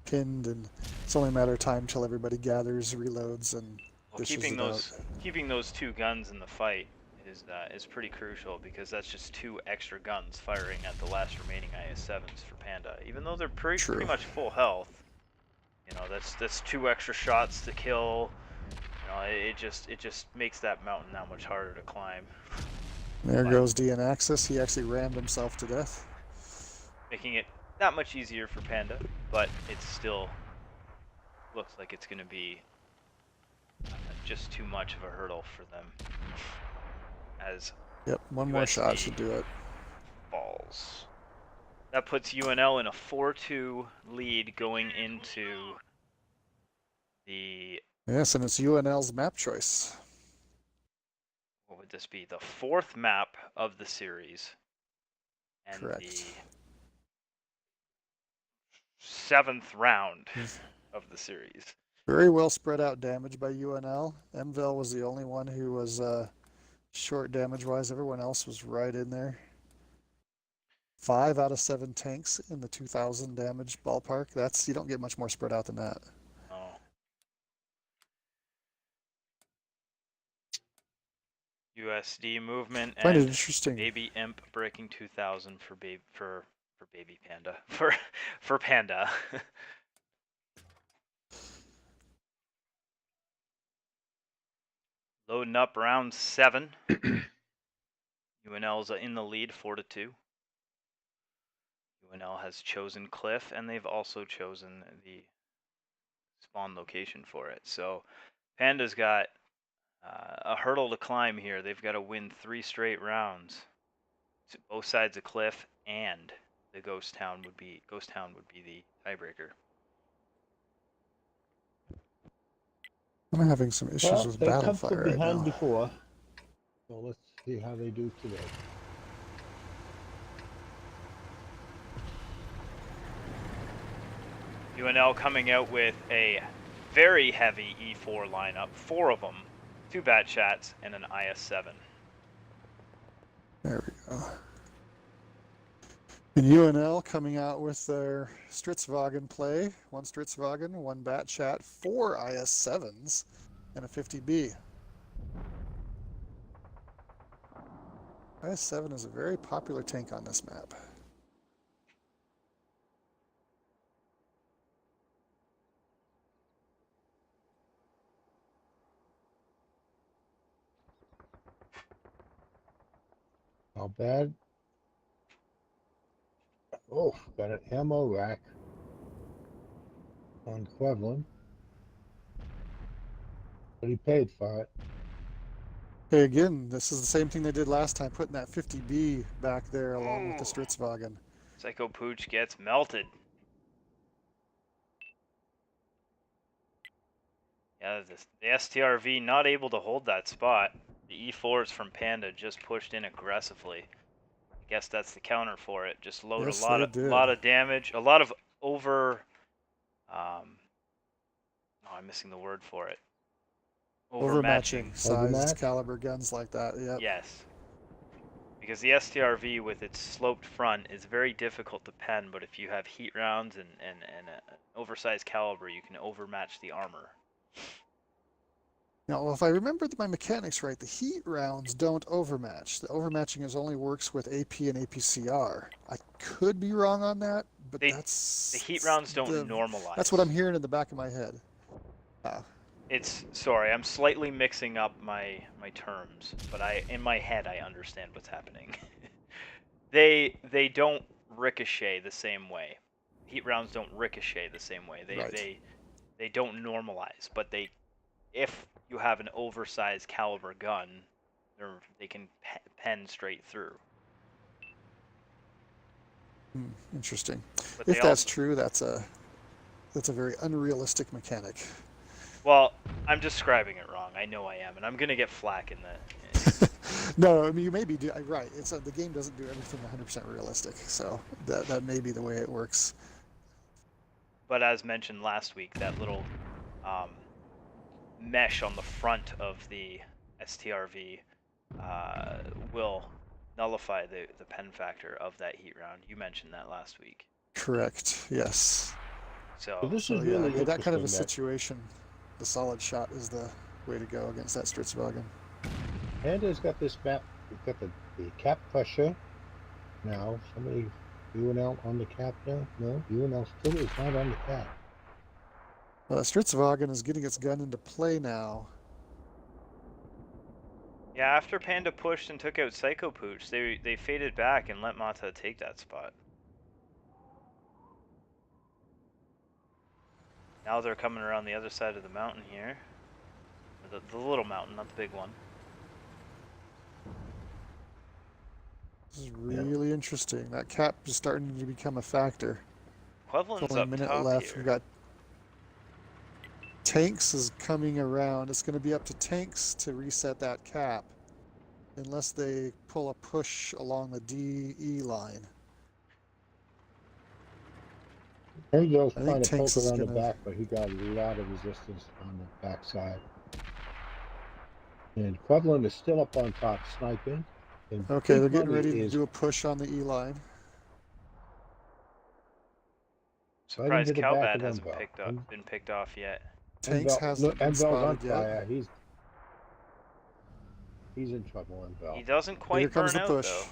pinned, and it's only a matter of time till everybody gathers, reloads, and Well, dishes keeping it out. keeping those 2 guns in the fight is pretty crucial, because that's just 2 extra guns firing at the last remaining IS-7s for Panda. Even though they're pretty much full health, you know, that's 2 extra shots to kill. You know, it just makes that mountain that much harder to climb. There goes DN Axis. He actually rammed himself to death. Making it that much easier for Panda, but it still looks like it's going to be just too much of a hurdle for them. As Yep, one more shot should do it. falls. That puts UNL in a 4-2 lead going into the... Yes, and it's UNL's map choice. What would this be? The 4th map of the series. And Correct. the 7th round of the series. Very well spread out damage by UNL. MVL was the only one who was short damage-wise. Everyone else was right in there. 5 out of 7 tanks in the 2,000 damage ballpark. You don't get much more spread out than that. Oh. USD movement I find it and interesting. Baby Imp breaking 2,000 for Baby Panda for Panda. Loading up round 7. UNL's in the lead 4-2. UNL has chosen Cliff, and they've also chosen the spawn location for it. So Panda's got a hurdle to climb here. They've got to win 3 straight rounds. So both sides of Cliff and the Ghost Town would be the tiebreaker. I'm having some issues Well, with they battle come from fire right behind now. before. So let's see how they do today. UNL coming out with a very heavy E4 lineup, 4 of them, 2 bat chats, and an IS-7. There we go. And UNL coming out with their Stritzwagen play. 1 Stritzwagen, 1 bat chat, 4 IS-7s, and a 50B. IS-7 is a very popular tank on this map. Not bad. Oh, got an ammo rack on Quevlin. But he paid for it. Hey, again, this is the same thing they did last time, putting that 50B back there along with the Stritzwagen. Psycho Pooch gets melted. Yeah, the STRV not able to hold that spot. The E4s from Panda just pushed in aggressively. I guess that's the counter for it. Just load Yes, a they did. lot of damage, a lot of over. Oh, I'm missing the word for it. Overmatching sized Overmatch? caliber guns like that. Yep. Yes. Because the STRV with its sloped front is very difficult to pen, but if you have heat rounds and an oversized caliber, you can overmatch the armor. Now, if I remember my mechanics right, the heat rounds don't overmatch. The overmatching only works with AP and APCR. I could be wrong on that, but The that's heat rounds don't normalize. That's what I'm hearing in the back of my head. Sorry, I'm slightly mixing up my terms, but in my head I understand what's happening. They don't ricochet the same way. Heat rounds don't ricochet the same way. They don't normalize, but if you have an oversized caliber gun, they can pen straight through. Interesting. But if that's true, that's a very unrealistic mechanic. Well, I'm describing it wrong. I know I am, and I'm gonna get flack in the. No, I mean you may be right. The game doesn't do everything 100% realistic, so that may be the way it works. But as mentioned last week, that little mesh on the front of the STRV will nullify the pen factor of that heat round. You mentioned that last week. Correct. Yes. So this is really yeah, that kind of a interesting situation, the solid shot is the way to go against that Stritzwagen. Panda's got this map. We've got the cap pressure. Now, somebody, UNL on the cap now? No, UNL still is not on the cap. Well, Stritzwagen is getting its gun into play now. yeah, after Panda pushed and took out Psycho Pooch, they faded back and let Mata take that spot. Now they're coming around the other side of the mountain here. The little mountain, not the big one. This is really interesting. That cap is starting to become a factor. Quevlin's only a up minute top left. here. We've got Tanks is coming around. It's going to be up to Tanks to reset that cap, unless they pull a push along the DE line. Angels I trying think to poke Tanks is around the gonna. back, but he got a lot of resistance on the backside. And Quevlin is still up on top sniping. And Okay, they're Big getting Money ready to is do a push on the E line. right Surprised into the back Cowbat of hasn't Envel. been picked off yet. Tanks hasn't been Envel's on spotted yet. fire. He's in trouble, Envel. He doesn't quite Here comes burn the out push. though.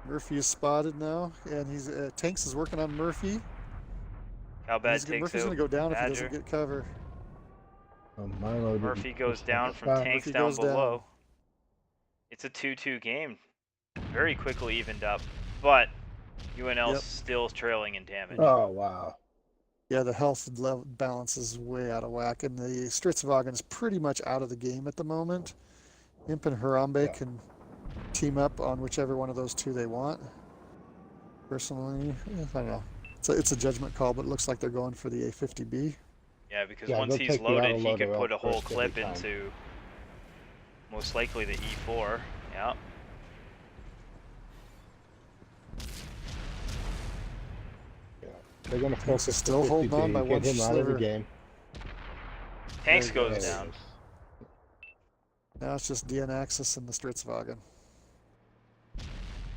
Murphy is spotted now, and he's Tanks is working on Murphy. Cowbat takes Murphy's out going to go down Badger. if he doesn't get cover. Milo Murphy goes down from Tanks Tanks Murphy down goes below. down. It's a 2-2 game. Very quickly evened up, but UNL's still trailing in damage. Oh, wow. Yeah, the health balance is way out of whack, and the Stritzwagen is pretty much out of the game at the moment. Imp and Harambe can team up on whichever one of those two they want. Personally, I don't know. It's a judgment call, but it looks like they're going for the A50B. Yeah, because once he's loaded, he can put a whole clip into most likely the E4. Yeah. They're going to focus still holding on by one get him out of the sliver. game. Tanks goes down. Now it's just DN Axis and the Stritzwagen.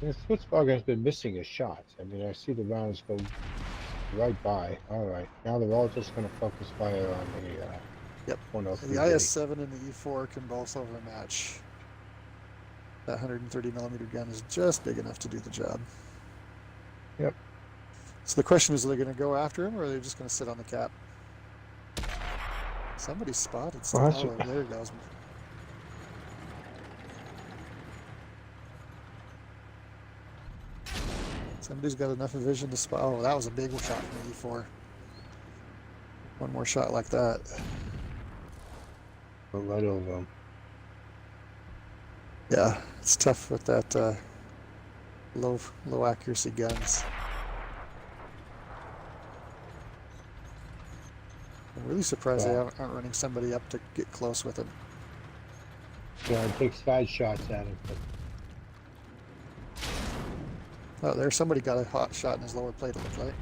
The Stritzwagen has been missing his shots. I mean, I see the rounds go right by. All right, now they're all just going to focus fire on the The IS-7 and the E4 can both overmatch. That 130 millimeter gun is just big enough to do the job. Yep. So the question is, are they going to go after him, or are they just going to sit on the cap? Somebody spotted something. Oh, there he goes. Somebody's got enough vision to spot. Oh, that was a big shot from the E4. One more shot like that. Go right over him. Yeah, it's tough with that low accuracy guns. I'm really surprised they Yeah. aren't running somebody up to get close with him. Yeah, and take side shots at him. But Oh, there's somebody got a hot shot in his lower plate, it looked like.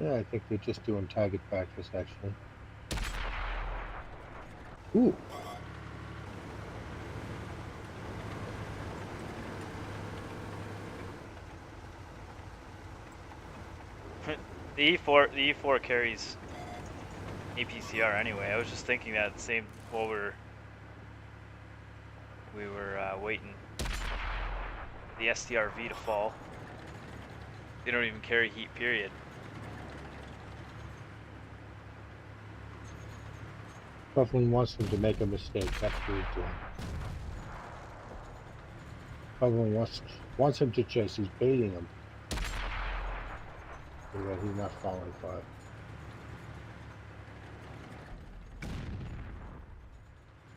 yeah, I think they're just doing target practice, actually. Ooh. The E4 carries APCR anyway. I was just thinking that same while we were waiting for the STRV to fall. They don't even carry heat, period. Coughlin wants him to make a mistake. That's what he's doing. Coughlin wants him to chase. He's baiting him so that he's not falling for it.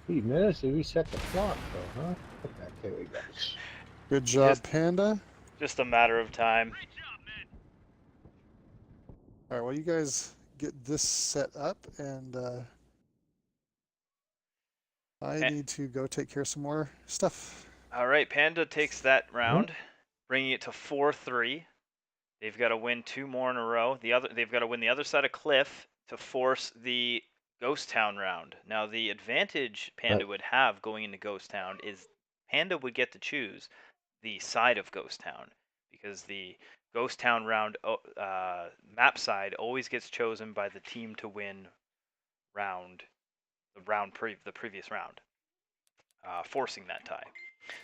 He managed to reset the clock, though, huh? Okay, there we go. Good job, Just- Panda. Just a matter of time. Great job, man. All right, well, you guys get this set up, and I Eh. need to go take care of some more stuff. All right, Panda takes that round, bringing it to 4-3. They've got to win 2 more in a row. They've got to win the other side of Cliff to force the Ghost Town round. Now, the advantage Panda would have going into Ghost Town is Panda would get to choose the side of Ghost Town, because the Ghost Town round map side always gets chosen by the team to win the previous round, forcing that tie.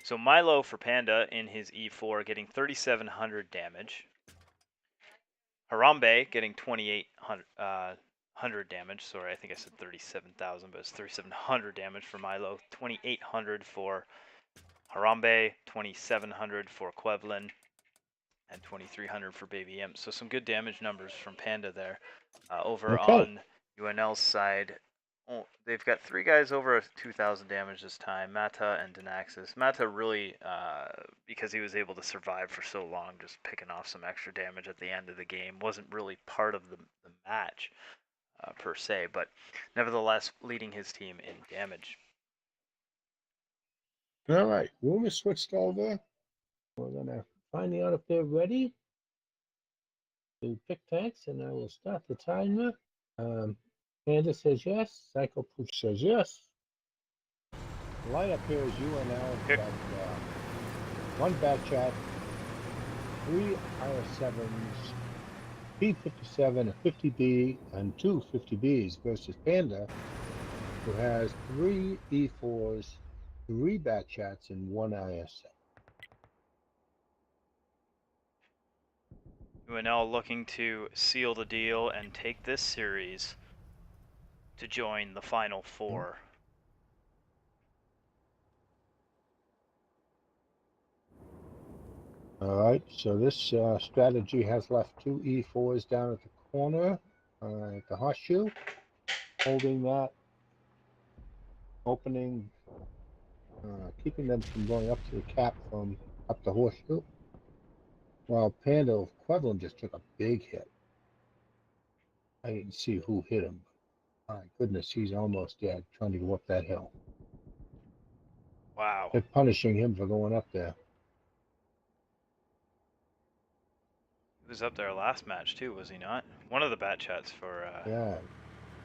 So Milo for Panda in his E4 getting 3,700 damage. Harambe getting 2,800 damage. Sorry, I think I said 37,000, but it's 3,700 damage for Milo. 2,800 for Harambe, 2,700 for Quevlin, and 2,300 for Baby Imp. So some good damage numbers from Panda there. Over on UNL's side, they've got 3 guys over 2,000 damage this time, Mata and Denaxis. Mata really, because he was able to survive for so long, just picking off some extra damage at the end of the game, wasn't really part of the match per se, but nevertheless leading his team in damage. All right, room is switched over. We're gonna find out if they're ready to pick tanks, and I will start the timer. Panda says yes. Psycho Proof says yes. The lineup here is UNL. Here. Got 1 Batchat, 3 IS7s, P57, a 50B, and 2 50Bs versus Panda, who has 3 E4s, 3 Batchats, and 1 IS7. UNL looking to seal the deal and take this series to join the Final 4. All right, so this strategy has left 2 E4s down at the corner, at the horseshoe, holding that opening, keeping them from going up to the cap from up the horseshoe. While Panda Quevlin just took a big hit. I didn't see who hit him. My goodness, he's almost dead trying to go up that hill. Wow. They're punishing him for going up there. He was up there last match too, was he not? One of the bat chats for Yeah,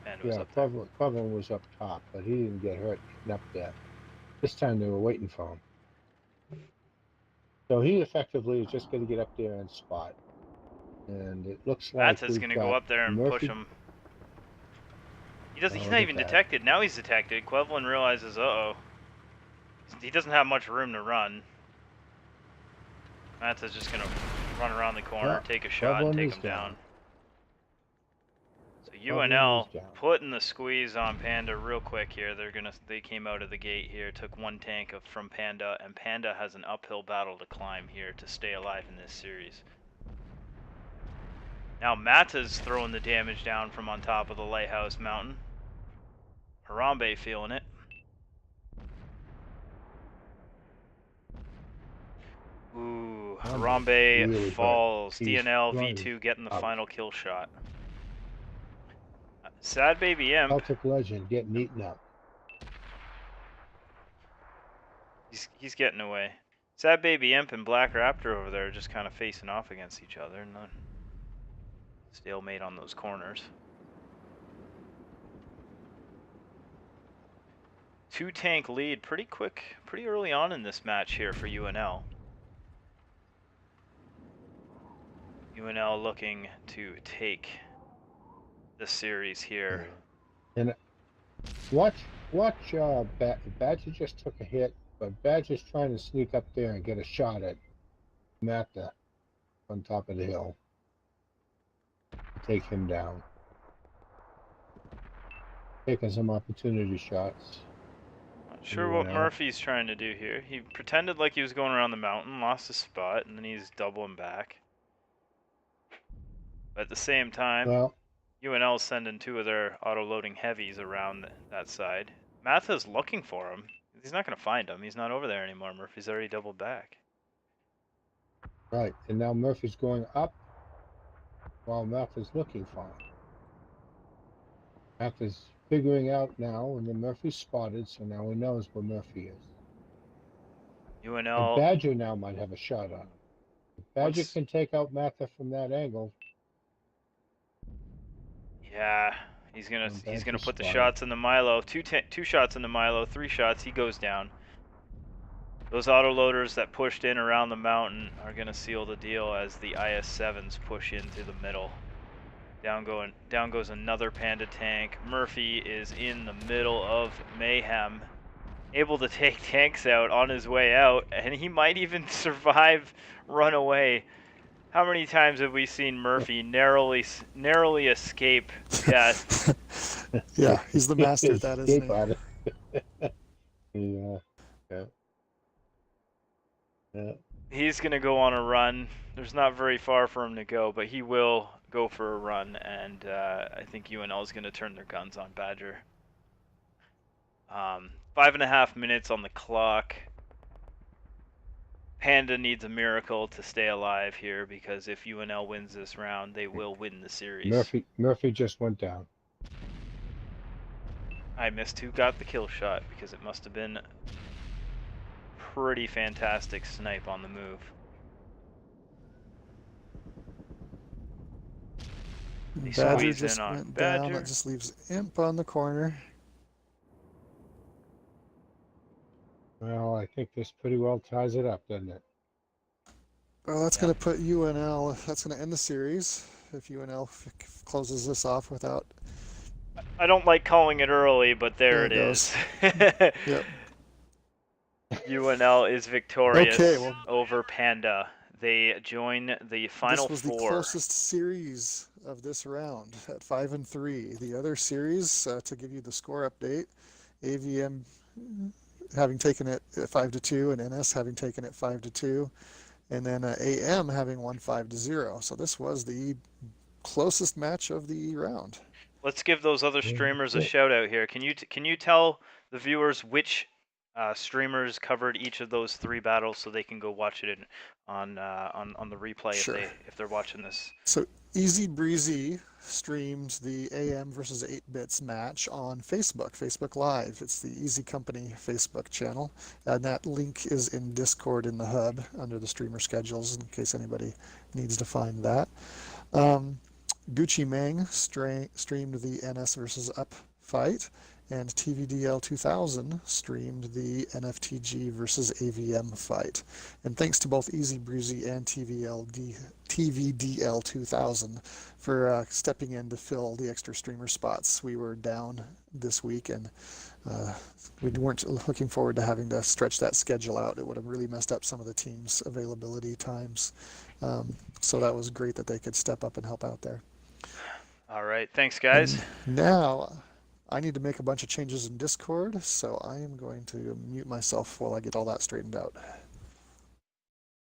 Panda was yeah, up there. Quevlin was up top, but he didn't get hurt getting up there. This time they were waiting for him. So he effectively is just going to get up there and spot. And it looks like Bats is we've going to go got up there and Murphy. push him. He's Oh, not look at even that. detected. Now he's detected. Quevlin realizes, uh-oh. He doesn't have much room to run. Mata's just going to run around the corner, Yeah, take a shot, and Quevlin take is him down. down. So Quevlin UNL is down. putting the squeeze on Panda real quick here. They came out of the gate here, took 1 tank from Panda, and Panda has an uphill battle to climb here to stay alive in this series. Now Mata's throwing the damage down from on top of the lighthouse mountain. Harambe feeling it. Harambe really hurt. falls. He's DNL running V2 getting the out. final kill shot. Sad Baby Imp. Celtic legend getting eaten up. He's getting away. Sad Baby Imp and Black Raptor over there are just kind of facing off against each other. Not stalemate on those corners. 2-tank lead pretty quick, pretty early on in this match here for UNL. UNL looking to take the series here. And watch, Badger just took a hit, but Badger's trying to sneak up there and get a shot at Matha on top of the hill. Take him down. Taking some opportunity shots. Not sure what Murphy's trying to do here. He pretended like he was going around the mountain, lost his spot, and then he's doubling back. But at the same time, Well, UNL's sending 2 of their auto-loading heavies around that side. Matha's looking for him. He's not going to find him. He's not over there anymore. Murphy's already doubled back. right, and now Murphy's going up while Matha's looking for him. Matha's figuring out now, and then Murphy's spotted, so now he knows where Murphy is. UNL. And Badger now might have a shot on him. If Badger can take out Matha from that angle. Yeah, he's gonna put the spotted. shots in the Milo. Two shots in the Milo, 3 shots, he goes down. Those autoloaders that pushed in around the mountain are gonna seal the deal as the IS-7s push into the middle. Down goes another Panda tank. Murphy is in the middle of mayhem, able to take tanks out on his way out, and he might even survive runaway. How many times have we seen Murphy narrowly escape death? Yeah, he's the master at that, isn't he? Yeah. He's gonna go on a run. There's not very far for him to go, but he will go for a run, and I think UNL is gonna turn their guns on Badger. 5.5 minutes on the clock. Panda needs a miracle to stay alive here, because if UNL wins this round, they will win the series. Murphy just went down. I missed who got the kill shot, because it must have been pretty fantastic snipe on the move. Badger just went down. That just leaves Imp on the corner. Well, I think this pretty well ties it up, doesn't it? Well, that's going to put UNL, that's going to end the series if UNL closes this off without... I don't like calling it early, but there it is. Yep. UNL is victorious over Panda. They join the final 4. This was the closest series of this round at 5-3. The other series, to give you the score update, AVM having taken it at 5-2, and NS having taken it 5-2, and then AM having won 5-0. So this was the closest match of the round. Let's give those other streamers a shout out here. Can you tell the viewers which streamers covered each of those 3 battles so they can go watch it on the replay? Sure. if they're watching this? So Easy Breezy streamed the AM versus 8-Bits match on Facebook Live. It's the Easy Company Facebook channel, and that link is in Discord in the hub under the streamer schedules in case anybody needs to find that. Gucci Mang streamed the NS versus Up fight, and TVDL 2000 streamed the NFTG versus AVM fight. And thanks to both Easy Breezy and TVDL 2000 for stepping in to fill the extra streamer spots. We were down this week, and we weren't looking forward to having to stretch that schedule out. It would have really messed up some of the team's availability times. So that was great that they could step up and help out there. All right, thanks guys. And now I need to make a bunch of changes in Discord, so I am going to mute myself while I get all that straightened out.